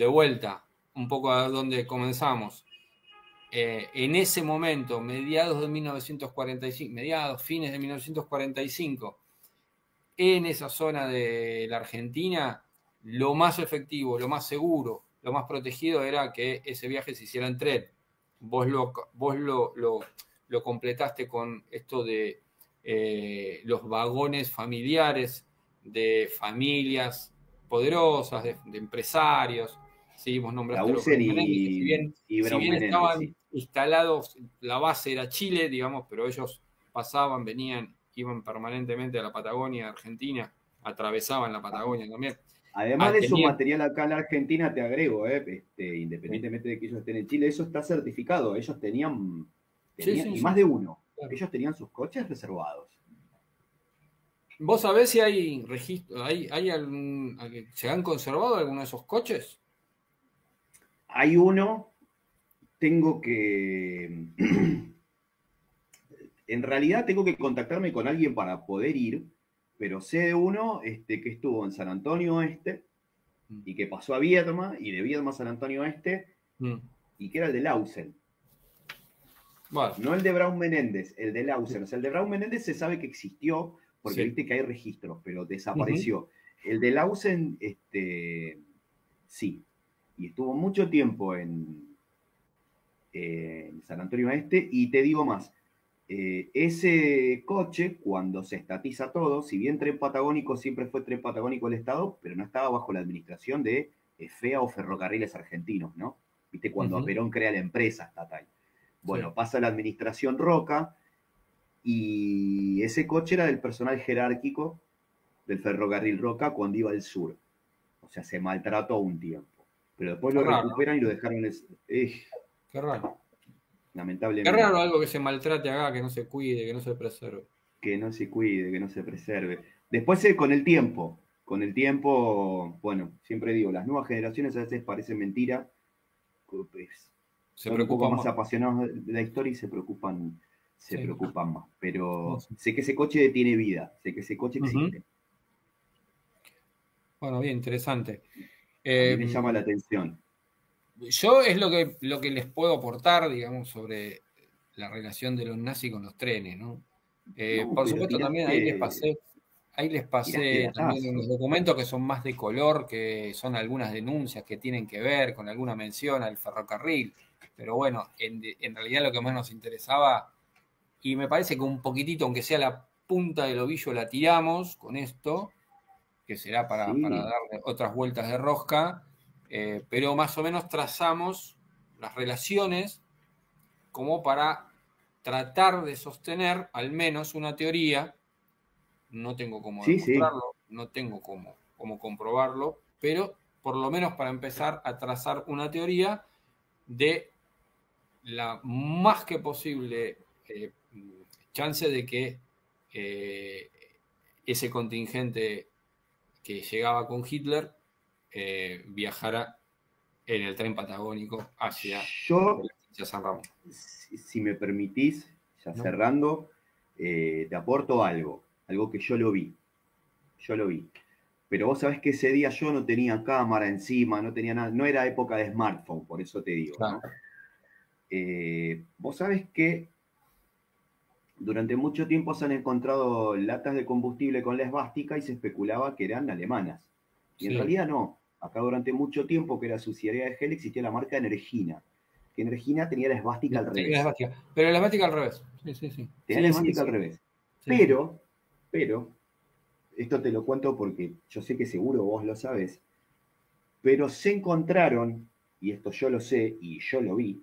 Speaker 2: vuelta, un poco a donde comenzamos. En ese momento, mediados de 1945, fines de 1945, en esa zona de la Argentina, lo más efectivo, lo más seguro, lo más protegido era que ese viaje se hiciera en tren. Vos lo completaste con esto de los vagones familiares de familias poderosas, de empresarios. Sí, vos nombraste los
Speaker 1: Lausen
Speaker 2: Menéndez, que
Speaker 1: y
Speaker 2: si
Speaker 1: Brown
Speaker 2: bien
Speaker 1: Menéndez,
Speaker 2: estaban instalados, la base era Chile, digamos, pero ellos pasaban, venían, iban permanentemente a la Patagonia, Argentina, atravesaban la Patagonia también.
Speaker 1: Además de su material acá en la Argentina, te agrego, independientemente de que ellos estén en Chile, eso está certificado. Ellos tenían y más de uno, claro. Ellos tenían sus coches reservados.
Speaker 2: ¿Vos sabés si hay registro, se han conservado algunos de esos coches?
Speaker 1: Hay uno, tengo que... en realidad tengo que contactarme con alguien para poder ir, pero sé de uno que estuvo en San Antonio Este y que pasó a Viedma, y de Viedma a San Antonio Este, y que era el de Lausen. Bueno. No el de Brown Menéndez, el de Lausen. O sea, el de Brown Menéndez se sabe que existió, porque viste que hay registros, pero desapareció. El de Lausen, sí. Y estuvo mucho tiempo en San Antonio Este, y te digo más. Ese coche, cuando se estatiza todo, si bien Tren Patagónico siempre fue Tren Patagónico del Estado, pero no estaba bajo la administración de FEA o Ferrocarriles Argentinos, ¿no? Viste, cuando Perón crea la empresa estatal. Bueno, pasa la administración Roca, y ese coche era del personal jerárquico del ferrocarril Roca cuando iba al sur. O sea, se maltrató un tiempo. Pero después lo recuperan y lo dejaron...
Speaker 2: Qué raro.
Speaker 1: Lamentablemente.
Speaker 2: Qué raro algo que se maltrate acá, que no se cuide, que no se preserve.
Speaker 1: Que no se cuide, que no se preserve. Después con el tiempo, bueno, siempre digo, las nuevas generaciones a veces parecen mentira, pues, se preocupan un poco más apasionados de la historia y se preocupan más. Pero sé que ese coche tiene vida, sé que ese coche existe.
Speaker 2: Bueno, bien, interesante.
Speaker 1: A mí me llama la atención.
Speaker 2: Yo es lo que les puedo aportar, digamos, sobre la relación de los nazis con los trenes, ¿no? Por supuesto, también ahí ahí les pasé también unos documentos que son más de color, que son algunas denuncias que tienen que ver con alguna mención al ferrocarril. Pero bueno, en realidad lo que más nos interesaba, y me parece que un poquitito, aunque sea la punta del ovillo, la tiramos con esto, que será para darle otras vueltas de rosca, pero más o menos trazamos las relaciones como para tratar de sostener al menos una teoría. No tengo cómo demostrarlo, no tengo cómo comprobarlo, pero por lo menos para empezar a trazar una teoría de la más que posible chance de que ese contingente que llegaba con Hitler viajara en el tren patagónico hacia
Speaker 1: San Ramón. Si me permitís, ya cerrando, te aporto algo que yo lo vi. Pero vos sabés que ese día yo no tenía cámara encima, no tenía nada, no era época de smartphone, por eso te digo, claro. ¿No? Vos sabés que durante mucho tiempo se han encontrado latas de combustible con la esvástica y se especulaba que eran alemanas. Y en realidad no. Acá durante mucho tiempo, que era subsidiaria de Hell, existía la marca Energina. Que Energina tenía la esvástica al revés.
Speaker 2: Pero la esvástica al revés. Sí.
Speaker 1: Tenía la esvástica al revés. Pero, esto te lo cuento porque yo sé que seguro vos lo sabés, pero se encontraron, y esto yo lo sé y yo lo vi,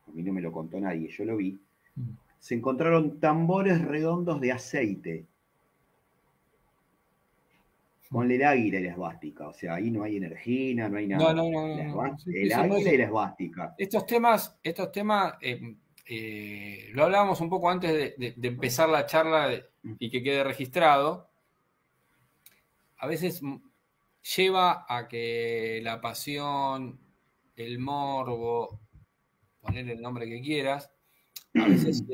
Speaker 1: a mí no me lo contó nadie, yo lo vi, se encontraron tambores redondos de aceite con el águila y la esvástica. O sea, ahí no hay energía, no hay nada.
Speaker 2: No.
Speaker 1: El águila y la esvástica.
Speaker 2: Estos temas lo hablábamos un poco antes de empezar la charla y que quede registrado. A veces lleva a que la pasión, el morbo, poner el nombre que quieras, a veces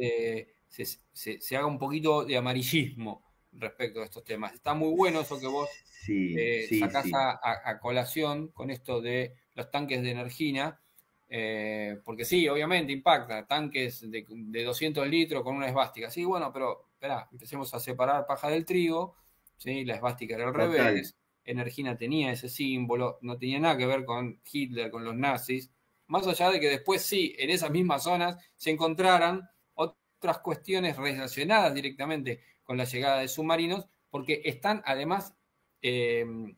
Speaker 2: se haga un poquito de amarillismo respecto a estos temas. Está muy bueno eso que vos sacás a colación con esto de los tanques de Energina, porque sí, obviamente impacta, tanques de 200 litros con una esvástica. Sí, bueno, pero esperá, empecemos a separar paja del trigo, ¿sí? La esvástica era al revés, Energina tenía ese símbolo, no tenía nada que ver con Hitler, con los nazis, más allá de que después sí, en esas mismas zonas se encontraran otras cuestiones relacionadas directamente con la llegada de submarinos, porque están además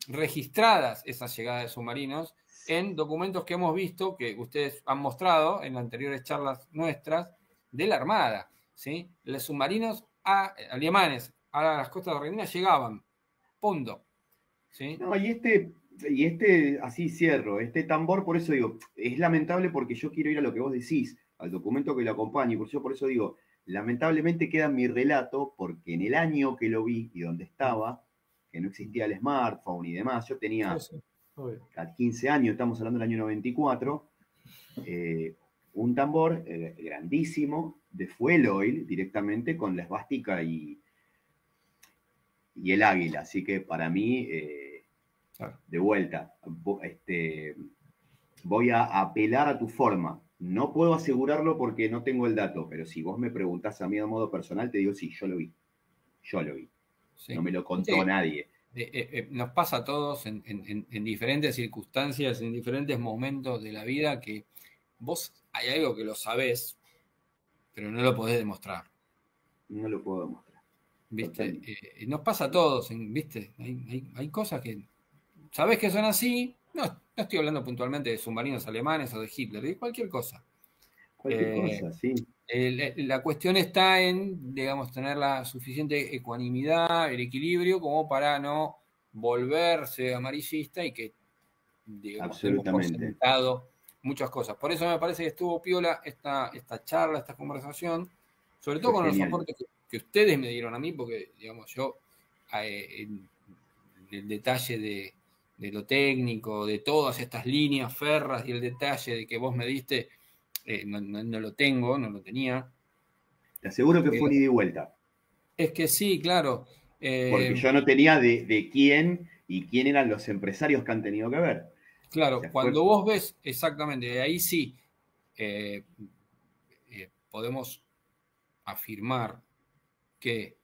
Speaker 2: registradas esas llegadas de submarinos en documentos que hemos visto, que ustedes han mostrado en anteriores charlas nuestras, de la Armada. ¿Sí? Los submarinos alemanes a las costas de Argentina llegaban. Punto. ¿Sí?
Speaker 1: No, y así cierro, este tambor, por eso digo, es lamentable porque yo quiero ir a lo que vos decís, al documento que lo acompaña, y por eso digo, lamentablemente queda mi relato, porque en el año que lo vi y donde estaba, que no existía el smartphone y demás, yo tenía 15 años, estamos hablando del año 94, un tambor grandísimo de fuel oil directamente con la esvástica y el águila, así que para mí, de vuelta, voy a apelar a tu forma. No puedo asegurarlo porque no tengo el dato, pero si vos me preguntás a mí de modo personal, te digo, sí, yo lo vi. Sí. No me lo contó nadie.
Speaker 2: Nos pasa a todos en diferentes circunstancias, en diferentes momentos de la vida, que vos hay algo que lo sabés, pero no lo podés demostrar.
Speaker 1: No lo puedo demostrar.
Speaker 2: ¿Viste? Nos pasa a todos, ¿viste? Hay cosas que sabés que son así. No estoy hablando puntualmente de submarinos alemanes o de Hitler, de cualquier cosa.
Speaker 1: Cualquier cosa, sí.
Speaker 2: La cuestión está en, digamos, tener la suficiente ecuanimidad, el equilibrio, como para no volverse amarillista y que, digamos, hemos presentado muchas cosas. Por eso me parece que estuvo piola esta charla, esta conversación, sobre todo con los soportes que ustedes me dieron a mí, porque, digamos, yo, el detalle de lo técnico, de todas estas líneas ferras y el detalle de que vos me diste, no lo tengo, no lo tenía.
Speaker 1: Te aseguro que fue un ida y vuelta.
Speaker 2: Es que sí, claro.
Speaker 1: Porque yo no tenía de quién y quién eran los empresarios que han tenido que ver.
Speaker 2: Claro, o sea, cuando vos ves exactamente, de ahí sí podemos afirmar que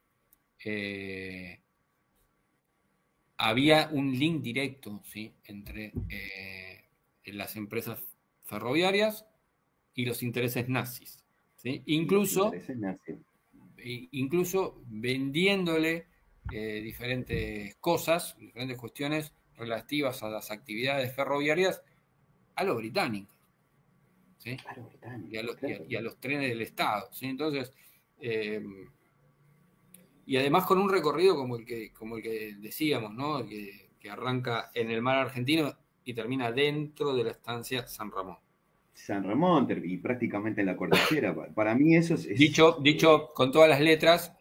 Speaker 2: había un link directo, ¿sí? Entre las empresas ferroviarias y los intereses nazis, ¿sí?
Speaker 1: Y los intereses nacen.
Speaker 2: Incluso vendiéndole diferentes cosas, diferentes cuestiones relativas a las actividades ferroviarias a los británicos, ¿sí?
Speaker 1: A los
Speaker 2: Y
Speaker 1: británicos, claro.
Speaker 2: y a los trenes del Estado, ¿sí? Entonces, y además con un recorrido como el que decíamos, ¿no? Que arranca en el mar argentino y termina dentro de la estancia San Ramón.
Speaker 1: San Ramón y prácticamente en la cordillera. Para mí eso
Speaker 2: Dicho con todas las letras,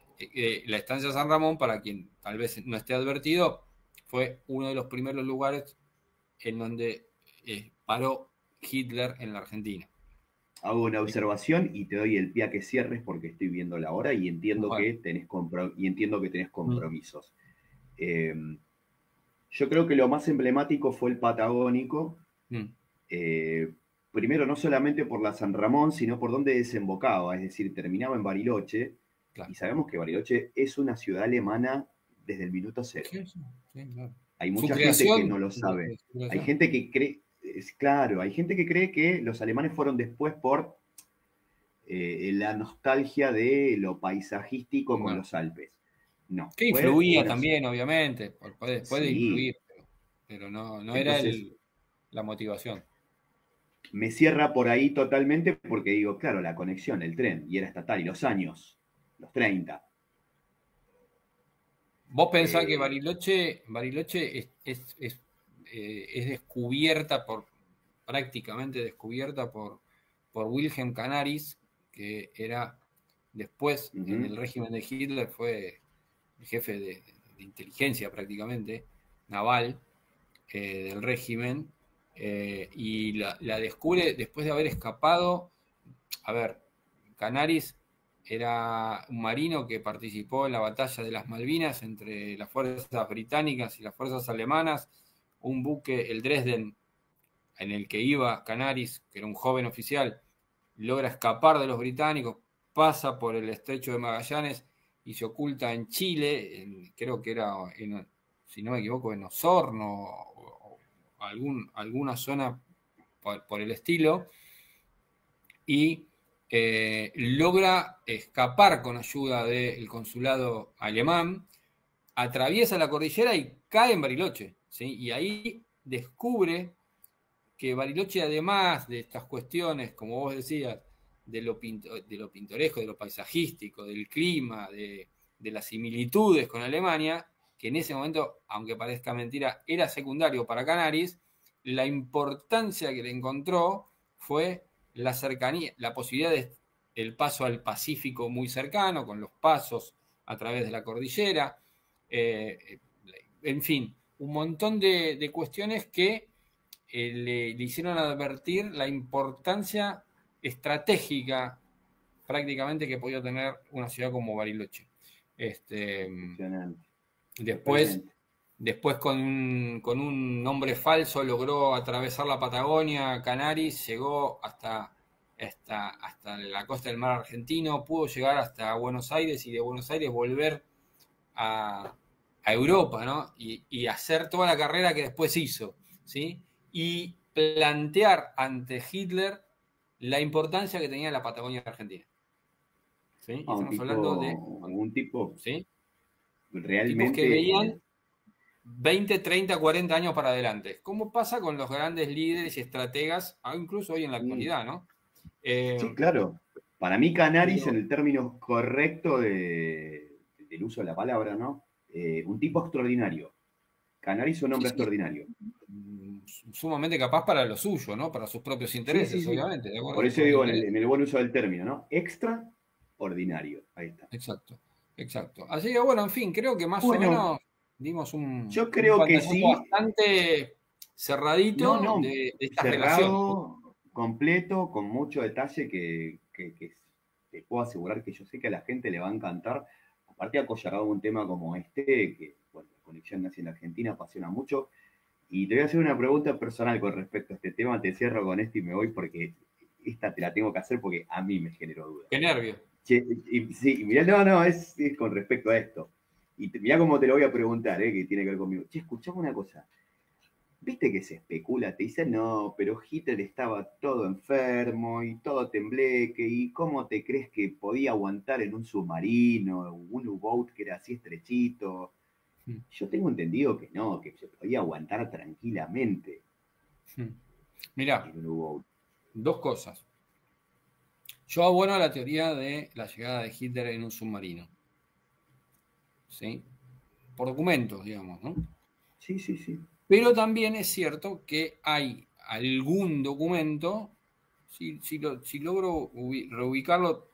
Speaker 2: la estancia San Ramón, para quien tal vez no esté advertido, fue uno de los primeros lugares en donde paró Hitler en la Argentina.
Speaker 1: hago una observación y te doy el pie a que cierres porque estoy viendo la hora y entiendo
Speaker 2: Bueno.
Speaker 1: que tenés, compromisos. Yo creo que lo más emblemático fue el Patagónico. Primero, no solamente por la San Ramón, sino por donde desembocaba, es decir, terminaba en Bariloche. Claro. Y sabemos que Bariloche es una ciudad alemana desde el minuto cero. Sí, claro. Hay mucha gente que no lo sabe. Hay gente que cree, claro, hay gente que cree que los alemanes fueron después por la nostalgia de lo paisajístico con los Alpes. No.
Speaker 2: Que influía también, obviamente, puede influir, pero no entonces, era la motivación.
Speaker 1: Me cierra por ahí totalmente porque digo, claro, la conexión, el tren, y era estatal, y los años, los 30.
Speaker 2: ¿Vos pensás que Bariloche es descubierta prácticamente descubierta por Wilhelm Canaris, que era después, en el régimen de Hitler, fue el jefe de inteligencia prácticamente, naval, del régimen, y la descubre después de haber escapado. A ver, Canaris era un marino que participó en la batalla de las Malvinas entre las fuerzas británicas y las fuerzas alemanas, un buque, el Dresden, en el que iba Canaris, que era un joven oficial, logra escapar de los británicos, pasa por el estrecho de Magallanes y se oculta en Chile, creo que era, si no me equivoco, en Osorno o alguna zona por el estilo, y logra escapar con ayuda del consulado alemán, atraviesa la cordillera y cae en Bariloche, ¿sí? Y ahí descubre que Bariloche, además de estas cuestiones, como vos decías, de lo pintoresco, de lo paisajístico, del clima, de las similitudes con Alemania, que en ese momento, aunque parezca mentira, era secundario para Canaris, la importancia que le encontró fue la cercanía, la posibilidad del paso al Pacífico muy cercano, con los pasos a través de la cordillera, en fin, un montón de cuestiones que le hicieron advertir la importancia estratégica prácticamente que podía tener una ciudad como Bariloche. Después con un nombre falso logró atravesar la Patagonia, Canaris, llegó hasta la costa del mar argentino, pudo llegar hasta Buenos Aires y de Buenos Aires volver a Europa, ¿no? Y hacer toda la carrera que después hizo, ¿sí? Y plantear ante Hitler la importancia que tenía la Patagonia argentina. ¿Sí? Y estamos hablando de
Speaker 1: un tipo,
Speaker 2: ¿sí?
Speaker 1: Realmente
Speaker 2: tipos que veían 20, 30, 40 años para adelante. ¿Cómo pasa con los grandes líderes y estrategas, incluso hoy en la actualidad, ¿no?
Speaker 1: Sí, claro. Para mí Canaris, en el término correcto del uso de la palabra, ¿no? Un tipo extraordinario. Canaris es un hombre extraordinario.
Speaker 2: Sumamente capaz para lo suyo, ¿no? Para sus propios intereses, obviamente. ¿De acuerdo?
Speaker 1: Por eso digo en el buen uso del término, ¿no? Extraordinario. Ahí está.
Speaker 2: Exacto. Así que bueno, en fin, creo que más o menos dimos un
Speaker 1: que sí,
Speaker 2: bastante cerradito de esta relación.
Speaker 1: Completo, con mucho detalle que te puedo asegurar que yo sé que a la gente le va a encantar. Aparte, acollarado un tema como este, que bueno, la conexión nazi en Argentina apasiona mucho. Y te voy a hacer una pregunta personal con respecto a este tema. Te cierro con esto y me voy porque esta te la tengo que hacer porque a mí me generó duda.
Speaker 2: Qué nervio.
Speaker 1: Sí, mirá, no, es con respecto a esto. Y mirá cómo te lo voy a preguntar, que tiene que ver conmigo. Che, escuchame una cosa. ¿Viste que se especula? Te dicen, no, pero Hitler estaba todo enfermo y todo tembleque. ¿Y cómo te crees que podía aguantar en un submarino, un U-boat que era así estrechito? Yo tengo entendido que no, que se podía aguantar tranquilamente
Speaker 2: Mirá,
Speaker 1: en un U-boat.
Speaker 2: dos cosas. Yo abono a la teoría de la llegada de Hitler en un submarino. ¿Sí? Por documentos, digamos, ¿no?
Speaker 1: Sí, sí, sí.
Speaker 2: Pero también es cierto que hay algún documento, si logro reubicarlo,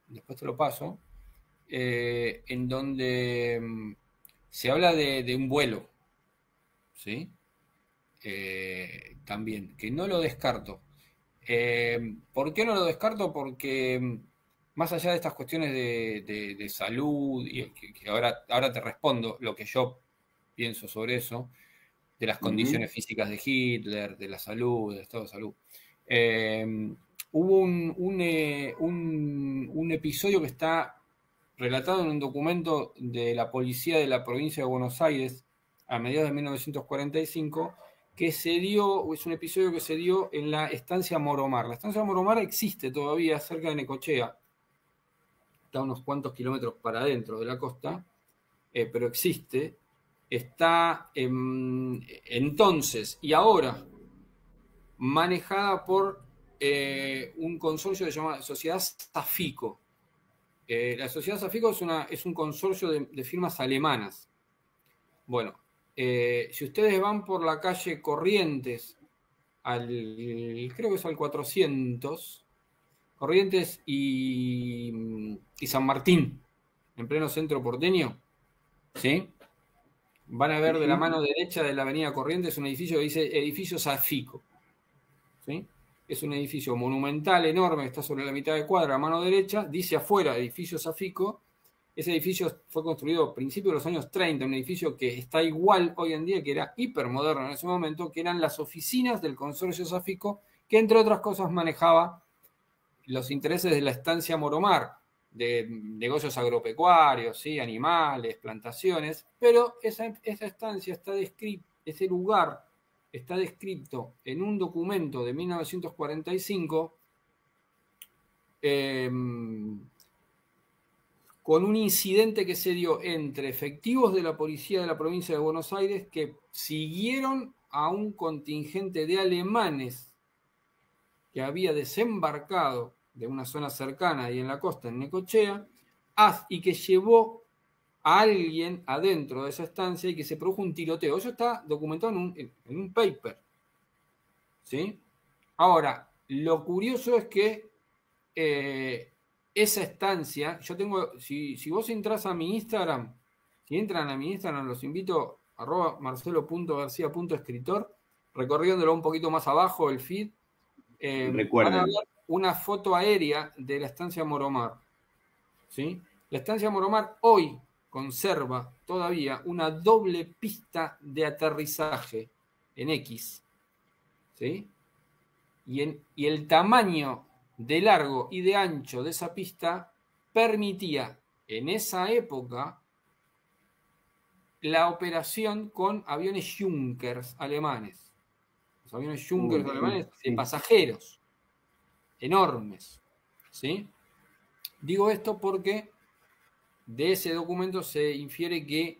Speaker 2: después te lo paso, en donde se habla de un vuelo, ¿sí? También, que no lo descarto. ¿Por qué no lo descarto? Porque más allá de estas cuestiones de salud, y que ahora te respondo lo que yo pienso sobre eso, de las condiciones físicas de Hitler, de la salud, del estado de salud. Hubo un episodio que está relatado en un documento de la policía de la provincia de Buenos Aires a mediados de 1945, que se dio, es un episodio que se dio en la estancia Moromar. La estancia Moromar existe todavía cerca de Necochea, está a unos cuantos kilómetros para adentro de la costa, pero existe. Está entonces y ahora manejada por un consorcio que se llama Sociedad Safico. La Sociedad Safico es un consorcio de firmas alemanas. Bueno, si ustedes van por la calle Corrientes, creo que es al 400, Corrientes y San Martín, en pleno centro porteño, ¿sí? Van a ver
Speaker 1: Sí,
Speaker 2: de la
Speaker 1: sí.
Speaker 2: mano derecha de la avenida Corrientes un edificio que dice Edificio Safico, ¿sí? Es un edificio monumental, enorme, está sobre la mitad de cuadra, a mano derecha, dice afuera Edificio Safico. Ese edificio fue construido a principios de los años 30, un edificio que está igual hoy en día, que era hipermoderno en ese momento, que eran las oficinas del consorcio Safico, que entre otras cosas manejaba los intereses de la estancia Moromar, de negocios agropecuarios, ¿sí? Animales, plantaciones, pero esa estancia está descrita, ese lugar está descrito en un documento de 1945 con un incidente que se dio entre efectivos de la policía de la provincia de Buenos Aires que siguieron a un contingente de alemanes que había desembarcado de una zona cercana y en la costa, en Necochea, y que llevó a alguien adentro de esa estancia y que se produjo un tiroteo. Eso está documentado en un paper. ¿Sí? Ahora, lo curioso es que esa estancia, yo tengo, si vos entras a mi Instagram, si entran a mi Instagram, los invito a marcelo.garcia.escritor, recorriéndolo un poquito más abajo el feed, van a
Speaker 1: Recuerden.
Speaker 2: ver una foto aérea de la estancia Moromar. ¿Sí? La estancia Moromar hoy conserva todavía una doble pista de aterrizaje en X. ¿Sí? Y el tamaño de largo y de ancho de esa pista permitía en esa época la operación con aviones Junkers alemanes. Los aviones Junkers alemanes de
Speaker 1: Sí.
Speaker 2: pasajeros, enormes. ¿Sí? Digo esto porque de ese documento se infiere que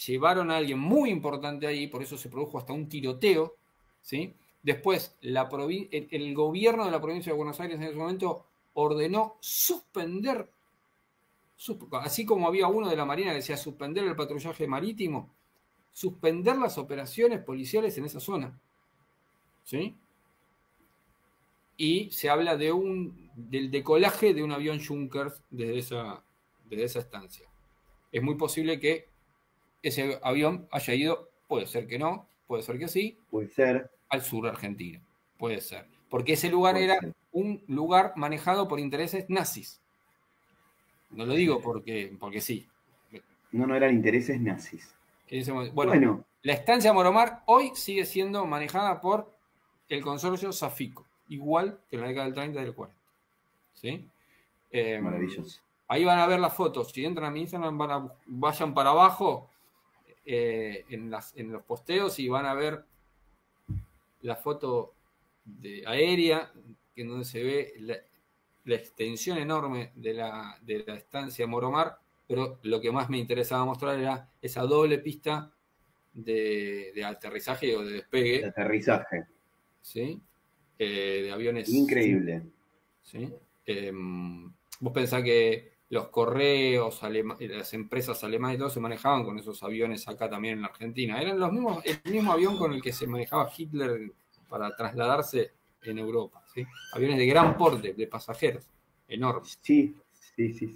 Speaker 2: llevaron a alguien muy importante ahí, por eso se produjo hasta un tiroteo, ¿sí? Después, el gobierno de la provincia de Buenos Aires en ese momento ordenó suspender, así como había uno de la Marina que decía suspender el patrullaje marítimo, suspender las operaciones policiales en esa zona, ¿sí? Y se habla del decolaje de un avión Junkers desde esa estancia. Es muy posible que ese avión haya ido, puede ser que no, puede ser que sí,
Speaker 1: Puede ser,
Speaker 2: al sur argentino. Puede ser. Porque ese lugar
Speaker 1: puede
Speaker 2: era
Speaker 1: ser.
Speaker 2: un lugar manejado por intereses nazis. No lo digo porque sí.
Speaker 1: No, no eran intereses nazis.
Speaker 2: Bueno,
Speaker 1: Bueno,
Speaker 2: la estancia Moromar hoy sigue siendo manejada por el consorcio Safico, igual que en la década del 30 y del 40. ¿Sí?
Speaker 1: maravilloso.
Speaker 2: Ahí van a ver las fotos. Si entran a mi Instagram, vayan para abajo en los posteos y van a ver la foto aérea, en donde se ve la extensión enorme de la estancia Moromar, pero lo que más me interesaba mostrar era esa doble pista de aterrizaje o de despegue.
Speaker 1: De aterrizaje.
Speaker 2: ¿Sí? De aviones.
Speaker 1: Increíble.
Speaker 2: ¿Sí? Vos pensás que los correos, las empresas alemanas y todo se manejaban con esos aviones acá también en la Argentina. Eran el mismo avión con el que se manejaba Hitler para trasladarse en Europa. ¿Sí? Aviones de gran porte, de pasajeros, enormes.
Speaker 1: Sí,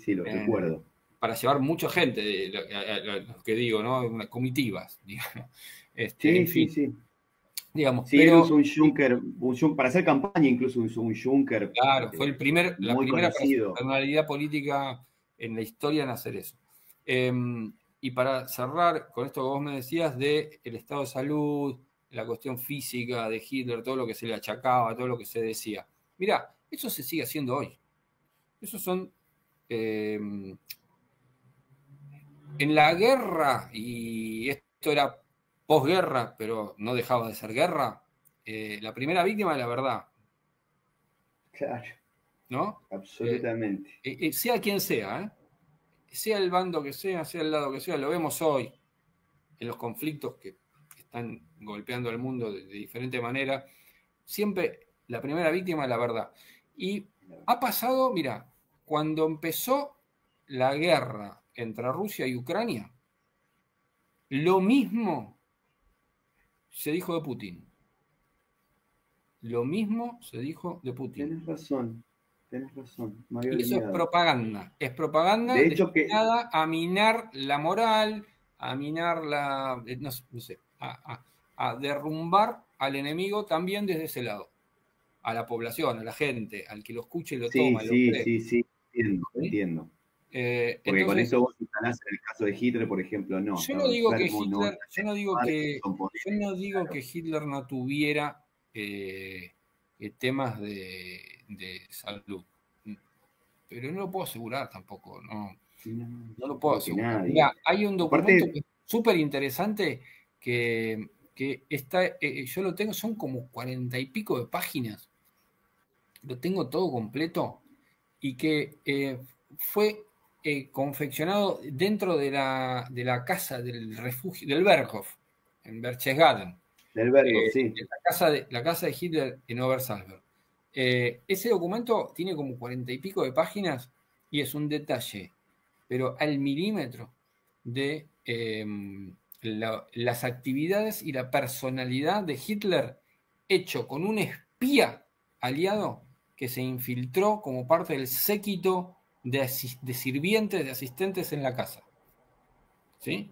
Speaker 1: lo recuerdo.
Speaker 2: Para llevar mucha gente, lo que digo, ¿no? Unas comitivas, digamos. En fin.
Speaker 1: Sí.
Speaker 2: Digamos,
Speaker 1: sí, pero, él usó un Junker, para hacer campaña incluso usó un Junker.
Speaker 2: Claro, fue la primera
Speaker 1: conocido.
Speaker 2: personalidad política en la historia en hacer eso. Y para cerrar con esto que vos me decías del estado de salud, la cuestión física de Hitler, todo lo que se le achacaba, todo lo que se decía. Mirá, eso se sigue haciendo hoy. Esos son... en la guerra, y esto era posguerra, pero no dejaba de ser guerra, la primera víctima es la verdad.
Speaker 1: Claro.
Speaker 2: ¿No?
Speaker 1: Absolutamente.
Speaker 2: Sea quien sea, sea el bando que sea el lado que sea, lo vemos hoy en los conflictos que están golpeando al mundo de diferente manera. Siempre la primera víctima es la verdad. Y ha pasado, mira, cuando empezó la guerra entre Rusia y Ucrania, lo mismo se dijo de Putin. Lo mismo se dijo de Putin.
Speaker 1: Tienes razón.
Speaker 2: Y eso es propaganda. Es propaganda
Speaker 1: de hecho,
Speaker 2: destinada a minar la moral, a minar no sé, a derrumbar al enemigo también desde ese lado. A la población, a la gente, al que lo escuche y lo toma.
Speaker 1: Sí, entiendo. Porque entonces, con eso vos instalás en el caso de Hitler, por ejemplo, no.
Speaker 2: Yo no digo que Hitler no tuviera temas de salud, pero no lo puedo asegurar tampoco, no lo puedo asegurar. Mirá, hay un documento súper interesante que está, yo lo tengo, son como 40 y pico de páginas, lo tengo todo completo, y que fue confeccionado dentro de la casa del refugio, del Berghof, en Berchtesgaden.
Speaker 1: Del Berghof, sí.
Speaker 2: La casa de Hitler en Obersalzberg. Ese documento tiene como 40 y pico de páginas y es un detalle, pero al milímetro, de las actividades y la personalidad de Hitler, hecho con un espía aliado que se infiltró como parte del séquito de sirvientes, de asistentes en la casa. ¿Sí?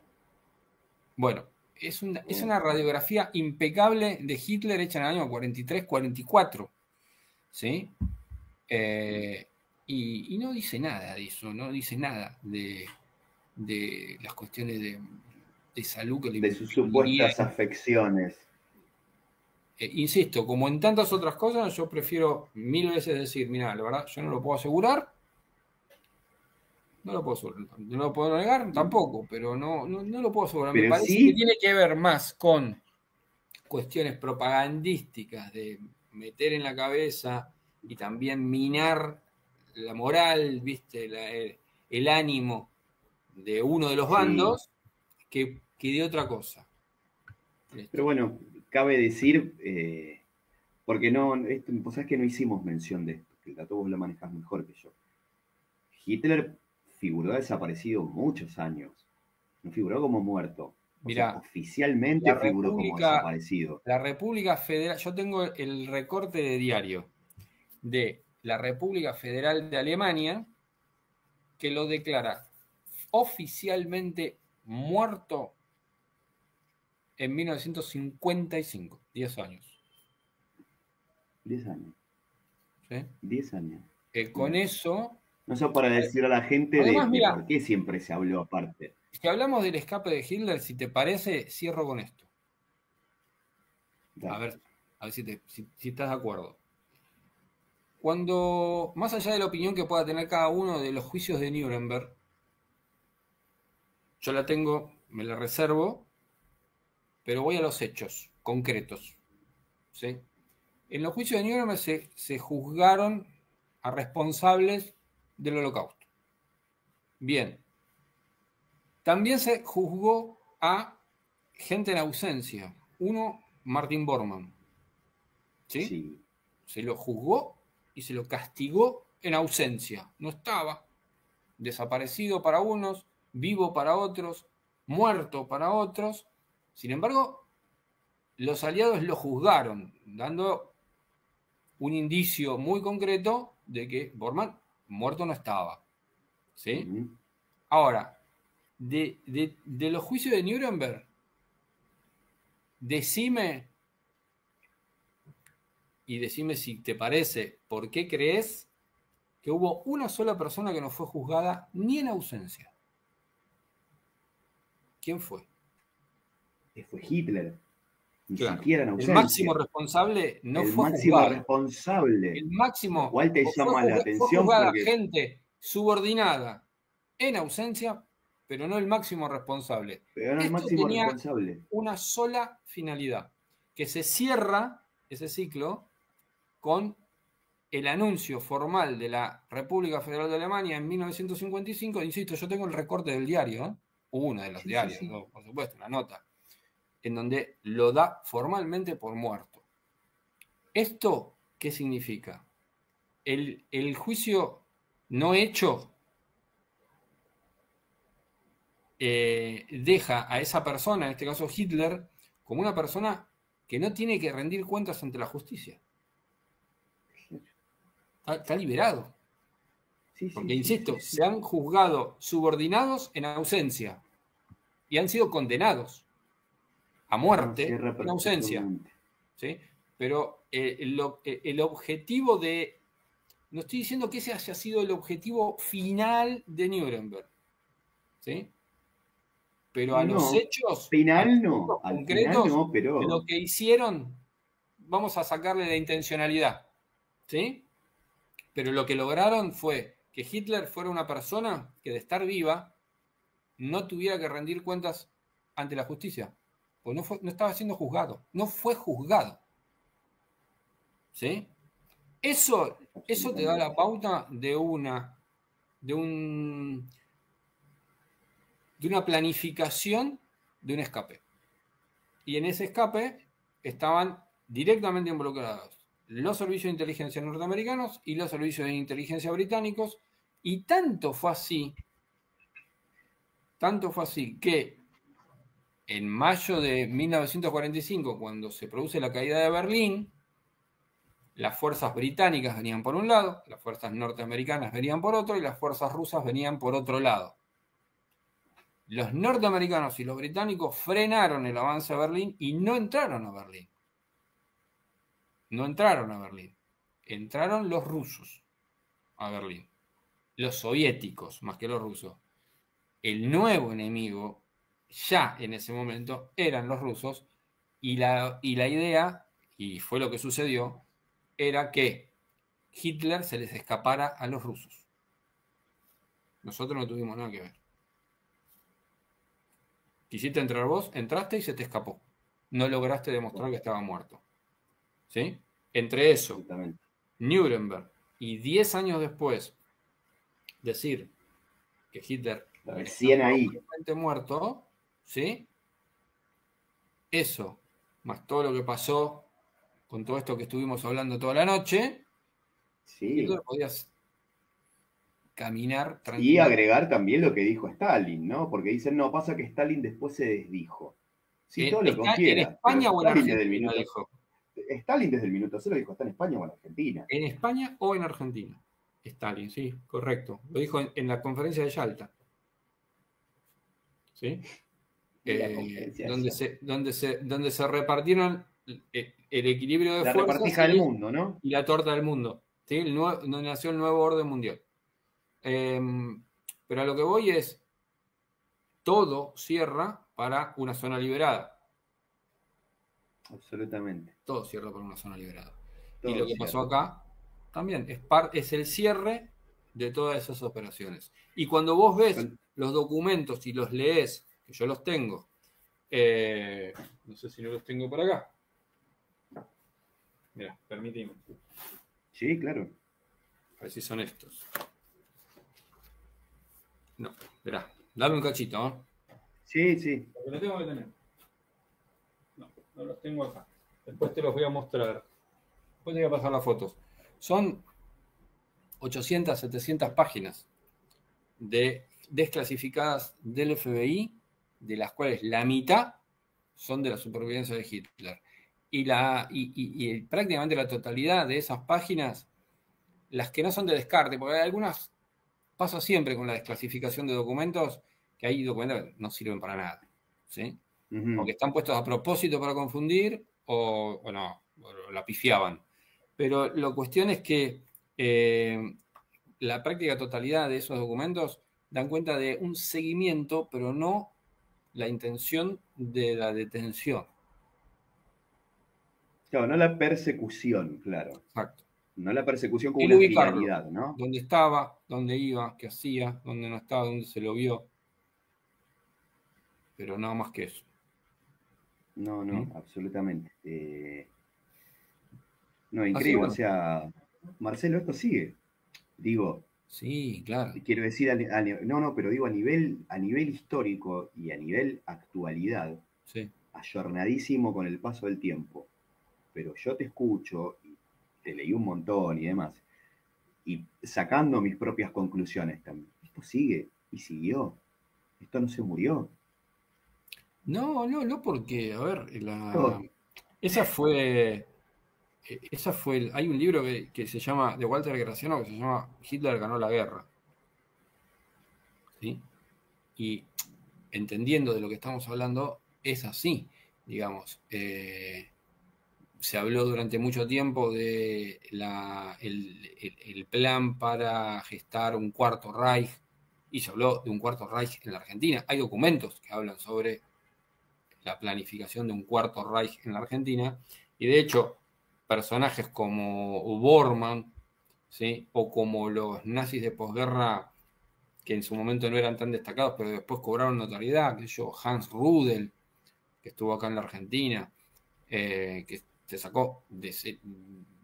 Speaker 2: Bueno, es una radiografía impecable de Hitler hecha en el año 43-44. ¿Sí? Y no dice nada de eso, no dice nada de las cuestiones de salud que le
Speaker 1: de sus supuestas afecciones.
Speaker 2: Insisto, como en tantas otras cosas, yo prefiero 1000 veces decir, mira, la verdad, yo no lo puedo asegurar, no lo puedo negar tampoco, pero no lo puedo asegurar.
Speaker 1: Pero
Speaker 2: me parece que tiene que ver más con cuestiones propagandísticas de meter en la cabeza y también minar la moral, ¿viste? El ánimo de uno de los bandos, que de otra cosa.
Speaker 1: Pero bueno, cabe decir, porque vos sabés que no hicimos mención de esto, que el dato vos lo manejás mejor que yo. Hitler figuró desaparecido muchos años, no figuró como muerto.
Speaker 2: Mirá,
Speaker 1: oficialmente figuró como desaparecido.
Speaker 2: La República Federal, yo tengo el recorte de diario de la República Federal de Alemania, que lo declara oficialmente muerto en 1955, 10 años.
Speaker 1: 10 años.
Speaker 2: ¿Sí?
Speaker 1: 10 años.
Speaker 2: Con eso...
Speaker 1: No sé, para decir a la gente además, de por qué siempre se habló aparte.
Speaker 2: Si hablamos del escape de Hitler, si te parece, cierro con esto. Dale. A ver si estás de acuerdo. más allá de la opinión que pueda tener cada uno de los juicios de Nuremberg, yo la tengo, me la reservo, pero voy a los hechos concretos. ¿Sí? En los juicios de Nuremberg se juzgaron a responsables del Holocausto. Bien. También se juzgó a gente en ausencia. Uno, Martin Bormann. ¿Sí?
Speaker 1: Sí.
Speaker 2: Se lo juzgó y se lo castigó en ausencia. No estaba. Desaparecido para unos, vivo para otros, muerto para otros. Sin embargo, los aliados lo juzgaron, dando un indicio muy concreto de que Bormann muerto no estaba. ¿Sí?
Speaker 1: Uh-huh.
Speaker 2: Ahora, de los juicios de Nuremberg, decime si te parece, ¿por qué crees que hubo una sola persona que no fue juzgada ni en ausencia? ¿Quién fue?
Speaker 1: Fue Hitler. Ni
Speaker 2: claro.
Speaker 1: siquiera en ausencia.
Speaker 2: El máximo responsable no fue juzgado.
Speaker 1: El máximo responsable.
Speaker 2: El máximo.
Speaker 1: Igual te llama la atención.
Speaker 2: Fue juzgada gente subordinada en ausencia, pero no el máximo responsable.
Speaker 1: Pero no el máximo responsable.
Speaker 2: Una sola finalidad, que se cierra ese ciclo con el anuncio formal de la República Federal de Alemania en 1955. Insisto, yo tengo el recorte del diario, ¿eh? Uno de los diarios, sí. ¿No? Por supuesto, una nota, en donde lo da formalmente por muerto. ¿Esto qué significa? El juicio no hecho deja a esa persona, en este caso Hitler, como una persona que no tiene que rendir cuentas ante la justicia. Está liberado. Sí, porque, insisto, se han juzgado subordinados en ausencia y han sido condenados a muerte en ausencia. ¿Sí? Pero el objetivo de... No estoy diciendo que ese haya sido el objetivo final de Nuremberg. ¿Sí? Pero a los hechos concretos,
Speaker 1: no, pero...
Speaker 2: lo que hicieron, vamos a sacarle la intencionalidad. ¿Sí? Pero lo que lograron fue que Hitler fuera una persona que de estar viva no tuviera que rendir cuentas ante la justicia. Pues no estaba siendo juzgado. No fue juzgado. ¿Sí? Eso te da la pauta de una planificación de un escape. Y en ese escape estaban directamente involucrados los servicios de inteligencia norteamericanos y los servicios de inteligencia británicos, y tanto fue así que en mayo de 1945, cuando se produce la caída de Berlín, las fuerzas británicas venían por un lado, las fuerzas norteamericanas venían por otro, y las fuerzas rusas venían por otro lado. Los norteamericanos y los británicos frenaron el avance a Berlín y no entraron a Berlín. No entraron a Berlín. Entraron los rusos a Berlín. Los soviéticos, más que los rusos. El nuevo enemigo, ya en ese momento, eran los rusos. Y la idea, y fue lo que sucedió, era que Hitler se les escapara a los rusos. Nosotros no tuvimos nada que ver. Quisiste entrar vos, entraste y se te escapó. No lograste demostrar que estaba muerto. ¿Sí? Entre eso, Nuremberg, y 10 años después, decir que Hitler
Speaker 1: recién ahí
Speaker 2: muerto, ¿sí? Eso, más todo lo que pasó con todo esto que estuvimos hablando toda la noche,
Speaker 1: sí.
Speaker 2: Hitler podía caminar
Speaker 1: tranquilo. Y agregar también lo que dijo Stalin, ¿no? Porque dicen, no, pasa que Stalin después se desdijo. Sí, todo lo que quiera.
Speaker 2: ¿En España o en Argentina dijo?
Speaker 1: Stalin desde el minuto cero dijo, ¿está en España o en Argentina?
Speaker 2: En España o en Argentina. Stalin, sí, correcto. Lo dijo en la conferencia de Yalta. ¿Sí? Donde se repartieron el equilibrio de
Speaker 1: la
Speaker 2: fuerzas
Speaker 1: repartija del mundo, ¿no?
Speaker 2: Y la torta del mundo. ¿Sí? Donde nació el nuevo orden mundial. Pero a lo que voy es, todo cierra para una zona liberada.
Speaker 1: Absolutamente.
Speaker 2: Todo cierra para una zona liberada. Todo y lo que pasó acá también es el cierre de todas esas operaciones. Y cuando vos ves los documentos y los lees, que yo los tengo, no sé si no los tengo por acá. Mira, permíteme.
Speaker 1: Sí, claro.
Speaker 2: A ver si son estos. No, esperá, dame un cachito, ¿no?
Speaker 1: Sí, sí.
Speaker 2: Porque lo tengo que tener. No los tengo acá. Después te los voy a mostrar. Después te voy a pasar las fotos. Son 800, 700 páginas desclasificadas del FBI, de las cuales la mitad son de la supervivencia de Hitler. Y prácticamente la totalidad de esas páginas, las que no son de descarte, porque algunas pasa siempre con la desclasificación de documentos, que hay documentos que no sirven para nada, ¿sí? O que están puestos a propósito para confundir, o la pifiaban. Pero la cuestión es que la práctica totalidad de esos documentos dan cuenta de un seguimiento, pero no la intención de la detención.
Speaker 1: Claro, no la persecución, claro.
Speaker 2: Exacto.
Speaker 1: No la persecución como
Speaker 2: El
Speaker 1: una
Speaker 2: ubicarlo,
Speaker 1: finalidad, ¿no?
Speaker 2: dónde estaba, dónde iba, qué hacía, dónde no estaba, dónde se lo vio. Pero nada más que eso.
Speaker 1: No, no, absolutamente. No,
Speaker 2: Así
Speaker 1: increíble.
Speaker 2: bueno.
Speaker 1: O sea, Marcelo, esto sigue. Digo,
Speaker 2: Sí, claro.
Speaker 1: quiero decir, no, pero digo a nivel histórico y a nivel actualidad,
Speaker 2: Sí.
Speaker 1: ayornadísimo con el paso del tiempo. Pero yo te escucho, y te leí un montón y demás, y sacando mis propias conclusiones también. Esto sigue y siguió. Esto no se murió.
Speaker 2: No, porque, a ver,
Speaker 1: Oh,
Speaker 2: esa fue, hay un libro que se llama, de Walter Graciano, que se llama Hitler ganó la guerra, ¿sí? Y entendiendo de lo que estamos hablando, es así, digamos. Se habló durante mucho tiempo de el plan para gestar un cuarto Reich, y se habló de un cuarto Reich en la Argentina. Hay documentos que hablan sobre la planificación de un cuarto Reich en la Argentina, y de hecho, personajes como Bormann, ¿sí? O como los nazis de posguerra, que en su momento no eran tan destacados, pero después cobraron notoriedad, que yo, Hans Rudel, que estuvo acá en la Argentina, que se sacó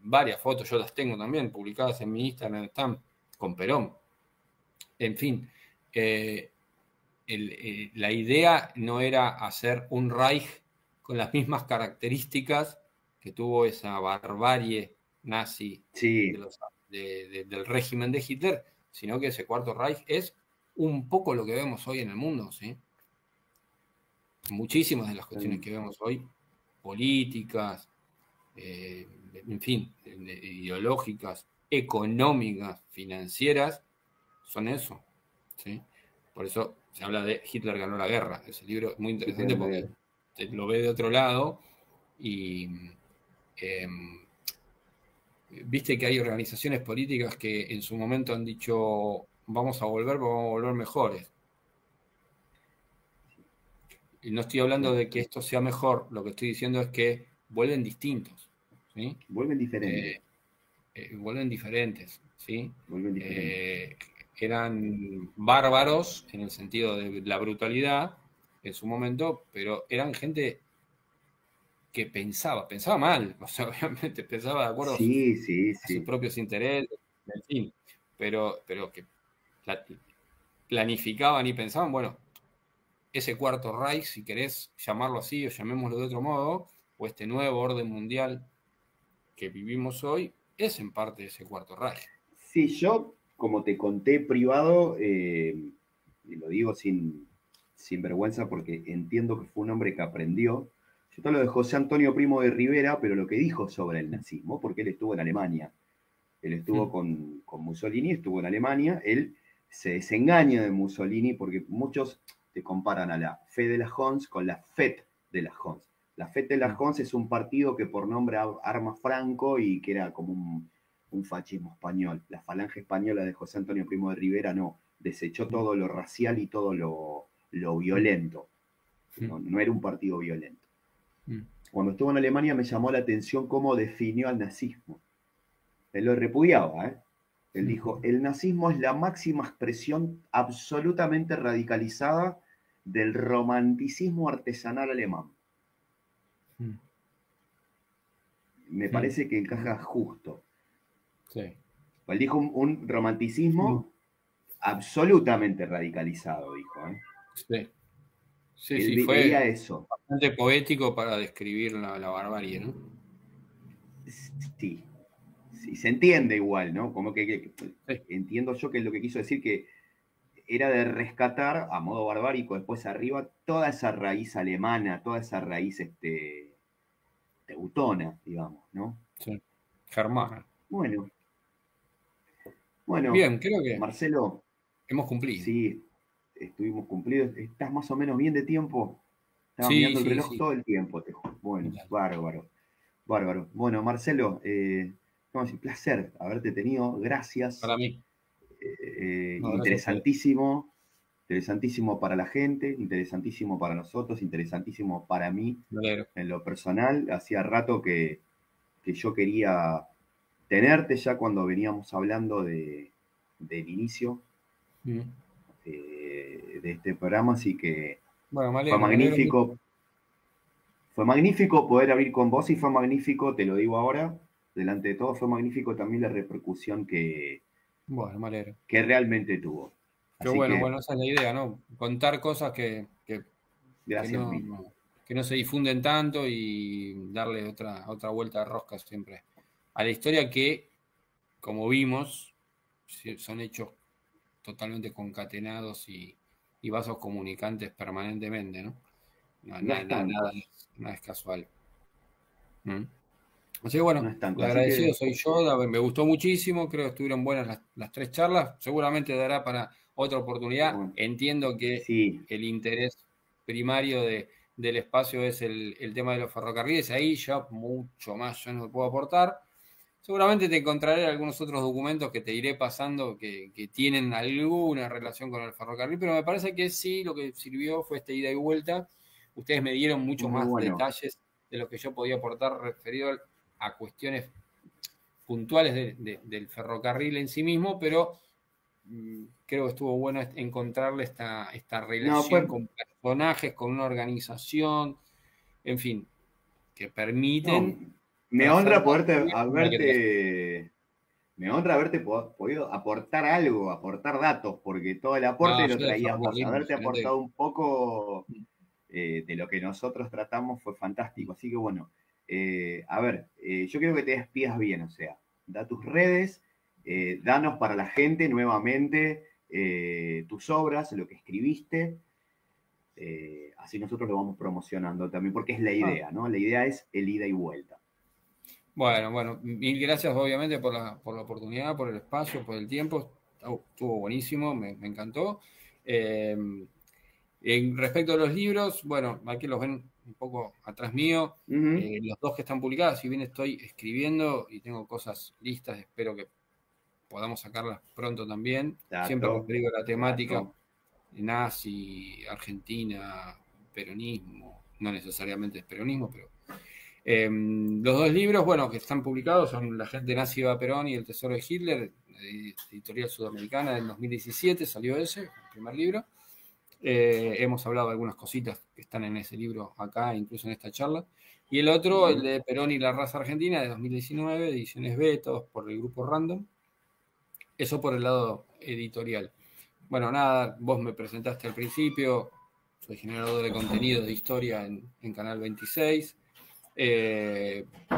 Speaker 2: varias fotos, yo las tengo también, publicadas en mi Instagram, están con Perón. En fin, la idea no era hacer un Reich con las mismas características que tuvo esa barbarie nazi
Speaker 1: sí,
Speaker 2: del régimen de Hitler, sino que ese cuarto Reich es un poco lo que vemos hoy en el mundo, ¿sí? Muchísimas de las cuestiones que vemos hoy, políticas, en fin, ideológicas, económicas, financieras, son eso, ¿sí? Por eso se habla de Hitler ganó la guerra. Ese libro es muy interesante porque lo ve de otro lado y viste que hay organizaciones políticas que en su momento han dicho vamos a volver mejores. Y no estoy hablando de que esto sea mejor, lo que estoy diciendo es que vuelven distintos, ¿sí?
Speaker 1: vuelven diferentes.
Speaker 2: Vuelven diferentes, ¿sí?
Speaker 1: Vuelven diferentes.
Speaker 2: Eran bárbaros en el sentido de la brutalidad en su momento, pero eran gente que pensaba mal, o sea, obviamente pensaba de acuerdo
Speaker 1: Sí, sí,
Speaker 2: a sus
Speaker 1: sí.
Speaker 2: propios intereses, en fin, pero que planificaban y pensaban, bueno, ese cuarto Reich, si querés llamarlo así o llamémoslo de otro modo, o este nuevo orden mundial que vivimos hoy, es en parte ese cuarto Reich.
Speaker 1: Sí, yo, como te conté privado, y lo digo sin vergüenza porque entiendo que fue un hombre que aprendió. Yo te lo de José Antonio Primo de Rivera, pero lo que dijo sobre el nazismo, porque él estuvo en Alemania. Él estuvo con Mussolini, estuvo en Alemania. Él se desengaña de Mussolini porque muchos te comparan a la Fe de la Hons con la FET de la Hons. La FET de la Hons es un partido que por nombre arma Franco y que era como un fascismo español. La falange española de José Antonio Primo de Rivera no, desechó todo lo racial y todo lo violento. No era un partido violento. Cuando estuvo en Alemania me llamó la atención cómo definió al nazismo. Él lo repudiaba, ¿eh? Él dijo, el nazismo es la máxima expresión absolutamente radicalizada del romanticismo artesanal alemán. Me parece que encaja justo.
Speaker 2: Sí.
Speaker 1: Él dijo un romanticismo absolutamente radicalizado, dijo.
Speaker 2: Sí. Sí,
Speaker 1: Él
Speaker 2: sí,
Speaker 1: veía
Speaker 2: fue
Speaker 1: eso.
Speaker 2: bastante poético para describir la barbarie, ¿no?
Speaker 1: Sí, sí, se entiende igual, ¿no? Como que
Speaker 2: Sí.
Speaker 1: entiendo yo que es lo que quiso decir que era de rescatar a modo barbárico después arriba toda esa raíz alemana, toda esa raíz teutona, digamos, ¿no?
Speaker 2: Sí. Germana.
Speaker 1: Bueno, bueno,
Speaker 2: Bien, creo que
Speaker 1: Marcelo,
Speaker 2: hemos cumplido.
Speaker 1: sí, estuvimos cumplidos. ¿Estás más o menos bien de tiempo? Estaba
Speaker 2: Sí,
Speaker 1: mirando el
Speaker 2: sí,
Speaker 1: reloj
Speaker 2: sí.
Speaker 1: todo el tiempo. Bueno, bárbaro, bárbaro. Bueno, Marcelo, un placer haberte tenido. Gracias.
Speaker 2: Para mí. No, gracias a ustedes.
Speaker 1: Interesantísimo, interesantísimo para la gente, interesantísimo para nosotros, interesantísimo para mí
Speaker 2: Me alegro.
Speaker 1: en lo personal. Hacía rato que yo quería tenerte ya cuando veníamos hablando del inicio de este programa, así que
Speaker 2: Bueno, me
Speaker 1: fue
Speaker 2: alegro, me alegro mucho.
Speaker 1: fue magnífico poder abrir con vos y fue magnífico, te lo digo ahora, delante de todo, fue magnífico también la repercusión
Speaker 2: Bueno, me alegro.
Speaker 1: que realmente tuvo.
Speaker 2: Qué
Speaker 1: Así
Speaker 2: bueno,
Speaker 1: que
Speaker 2: bueno, esa es la idea, ¿no? Contar cosas
Speaker 1: gracias mil.
Speaker 2: que no se difunden tanto y darle otra vuelta de rosca siempre a la historia que, como vimos, son hechos totalmente concatenados y vasos comunicantes permanentemente, ¿no?
Speaker 1: No estancos,
Speaker 2: Nada es casual. ¿Mm? Así que bueno,
Speaker 1: no
Speaker 2: el
Speaker 1: estancos. Así
Speaker 2: agradecido
Speaker 1: que,
Speaker 2: soy yo, me gustó muchísimo, creo que estuvieron buenas las tres charlas, seguramente dará para otra oportunidad.
Speaker 1: bueno,
Speaker 2: Entiendo que
Speaker 1: sí,
Speaker 2: el interés primario del espacio es el tema de los ferrocarriles, ahí ya mucho más yo no puedo aportar. Seguramente te encontraré algunos otros documentos que te iré pasando que tienen alguna relación con el ferrocarril, pero me parece que sí, lo que sirvió fue esta ida y vuelta. Ustedes me dieron muchos
Speaker 1: muy
Speaker 2: más
Speaker 1: bueno.
Speaker 2: detalles de lo que yo podía aportar referido a cuestiones puntuales del ferrocarril en sí mismo, pero creo que estuvo bueno encontrarle esta
Speaker 1: No,
Speaker 2: relación con personajes, con una organización, en fin, que
Speaker 1: no,
Speaker 2: permiten
Speaker 1: me
Speaker 2: trazar
Speaker 1: honra
Speaker 2: una
Speaker 1: poderte,
Speaker 2: línea como hay que trazar.
Speaker 1: haberte, me honra haberte podido aportar algo, aportar datos, porque todo el aporte
Speaker 2: No,
Speaker 1: lo
Speaker 2: yo del
Speaker 1: traías vos.
Speaker 2: ferrocarril,
Speaker 1: Haberte
Speaker 2: imagínate.
Speaker 1: aportado un poco de lo que nosotros tratamos fue fantástico. Así que bueno, a ver, yo quiero que te despidas bien, o sea, da tus redes, danos para la gente nuevamente tus obras, lo que escribiste. Así nosotros lo vamos promocionando también, porque es la
Speaker 2: Ah,
Speaker 1: idea, ¿no? La idea es el ida y vuelta.
Speaker 2: bueno, mil gracias obviamente por la oportunidad, por el espacio, por el tiempo. Estuvo buenísimo, me encantó. Eh, respecto a los libros, bueno, aquí los ven un poco atrás mío.
Speaker 1: Uh -huh.
Speaker 2: Los dos que están publicados, si bien estoy escribiendo y tengo cosas listas, espero que podamos sacarlas pronto también. Siempre
Speaker 1: Dato,
Speaker 2: referido a la temática
Speaker 1: dato.
Speaker 2: nazi, Argentina, peronismo, no necesariamente es peronismo, pero los dos libros, bueno, que están publicados son La gente nazi va a Perón y El tesoro de Hitler, editorial sudamericana del 2017, salió ese, el primer libro. Hemos hablado de algunas cositas que están en ese libro acá, incluso en esta charla. Y el otro, el de Perón y la raza argentina, de 2019, ediciones B, todos por el grupo Random. Eso por el lado editorial. Bueno, nada, vos me presentaste al principio, soy generador de contenido de historia en Canal 26.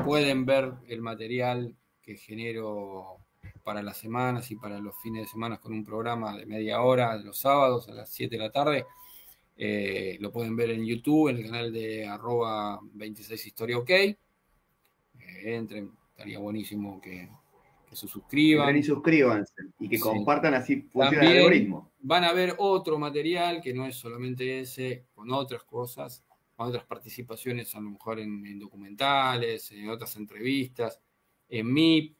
Speaker 2: Pueden ver el material que genero para las semanas y para los fines de semana con un programa de media hora los sábados a las 7 de la tarde. Lo pueden ver en YouTube, en el canal de @26historiaok. Entren, estaría buenísimo que se
Speaker 1: Entren y
Speaker 2: suscriban.
Speaker 1: suscríbanse y que
Speaker 2: Sí.
Speaker 1: compartan, así funciona el
Speaker 2: También
Speaker 1: algoritmo.
Speaker 2: van a ver otro material que no es solamente ese, con otras cosas, con otras participaciones, a lo mejor en documentales, en otras entrevistas, en mi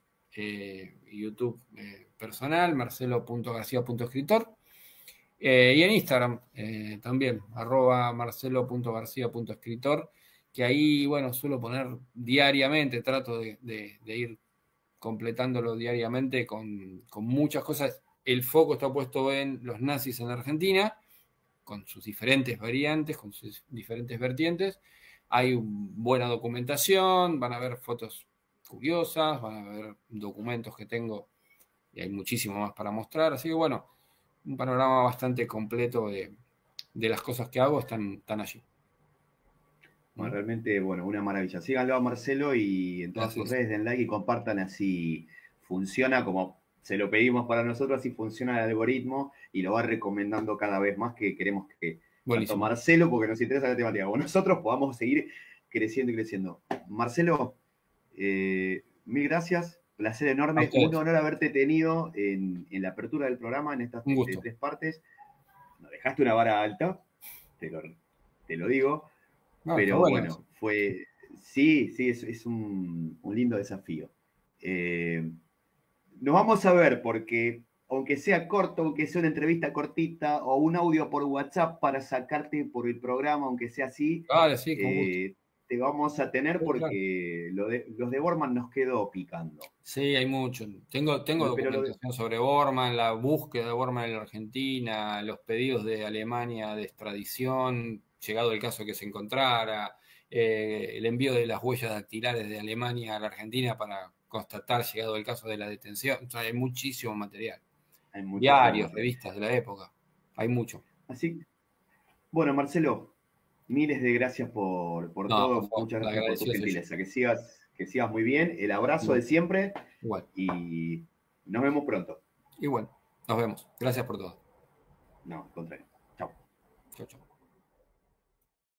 Speaker 2: YouTube personal, marcelo.garcia.escritor, y en Instagram también, @marcelo.garcia.escritor, que ahí, bueno, suelo poner diariamente, trato de ir completándolo diariamente con muchas cosas. El foco está puesto en los nazis en la Argentina, con sus diferentes variantes, con sus diferentes vertientes. Hay buena documentación, van a ver fotos curiosas, van a ver documentos que tengo y hay muchísimo más para mostrar. Así que bueno, un panorama bastante completo de las cosas que hago están allí.
Speaker 1: Bueno, realmente, bueno, una maravilla. Síganlo a Marcelo y en todas sus
Speaker 2: Gracias.
Speaker 1: redes den like y compartan, así funciona como se lo pedimos para nosotros, así funciona el algoritmo y lo va recomendando cada vez más, que queremos que tanto
Speaker 2: Buenísimo.
Speaker 1: Marcelo, porque nos interesa la temática, como nosotros podamos seguir creciendo y creciendo. Marcelo, mil gracias, placer
Speaker 2: A
Speaker 1: enorme, un
Speaker 2: ustedes.
Speaker 1: honor haberte tenido en la apertura del programa en estas
Speaker 2: Un gusto.
Speaker 1: tres partes. Nos dejaste una vara alta, te lo, te lo digo.
Speaker 2: No, está
Speaker 1: Pero
Speaker 2: bueno eso.
Speaker 1: bueno, sí, es un lindo desafío. Nos vamos a ver porque, aunque sea corto, aunque sea una entrevista cortita o un audio por WhatsApp para sacarte por el programa, aunque sea así,
Speaker 2: Vale, sí, con gusto.
Speaker 1: te vamos a tener
Speaker 2: Sí, claro.
Speaker 1: porque los de Borman nos quedó picando.
Speaker 2: Sí, hay mucho. Tengo
Speaker 1: Pero
Speaker 2: documentación sobre Borman, la búsqueda de Borman en la Argentina, los pedidos de Alemania de extradición, llegado el caso que se encontrara, el envío de las huellas dactilares de Alemania a la Argentina para constatar, llegado el caso de la detención. O sea, hay muchísimo material.
Speaker 1: hay muchísimo
Speaker 2: Diarios,
Speaker 1: material.
Speaker 2: revistas de la época. Hay mucho.
Speaker 1: Así, bueno, Marcelo, miles de gracias por
Speaker 2: No, por
Speaker 1: todo,
Speaker 2: favor,
Speaker 1: muchas
Speaker 2: la
Speaker 1: gracias por tu
Speaker 2: agradecido soy yo.
Speaker 1: gentileza. Que sigas muy bien. El abrazo de
Speaker 2: Igual,
Speaker 1: siempre
Speaker 2: igual.
Speaker 1: y nos vemos pronto.
Speaker 2: Igual. Nos vemos. Gracias por todo.
Speaker 1: No, al contrario. Chao.
Speaker 2: Chau, chau.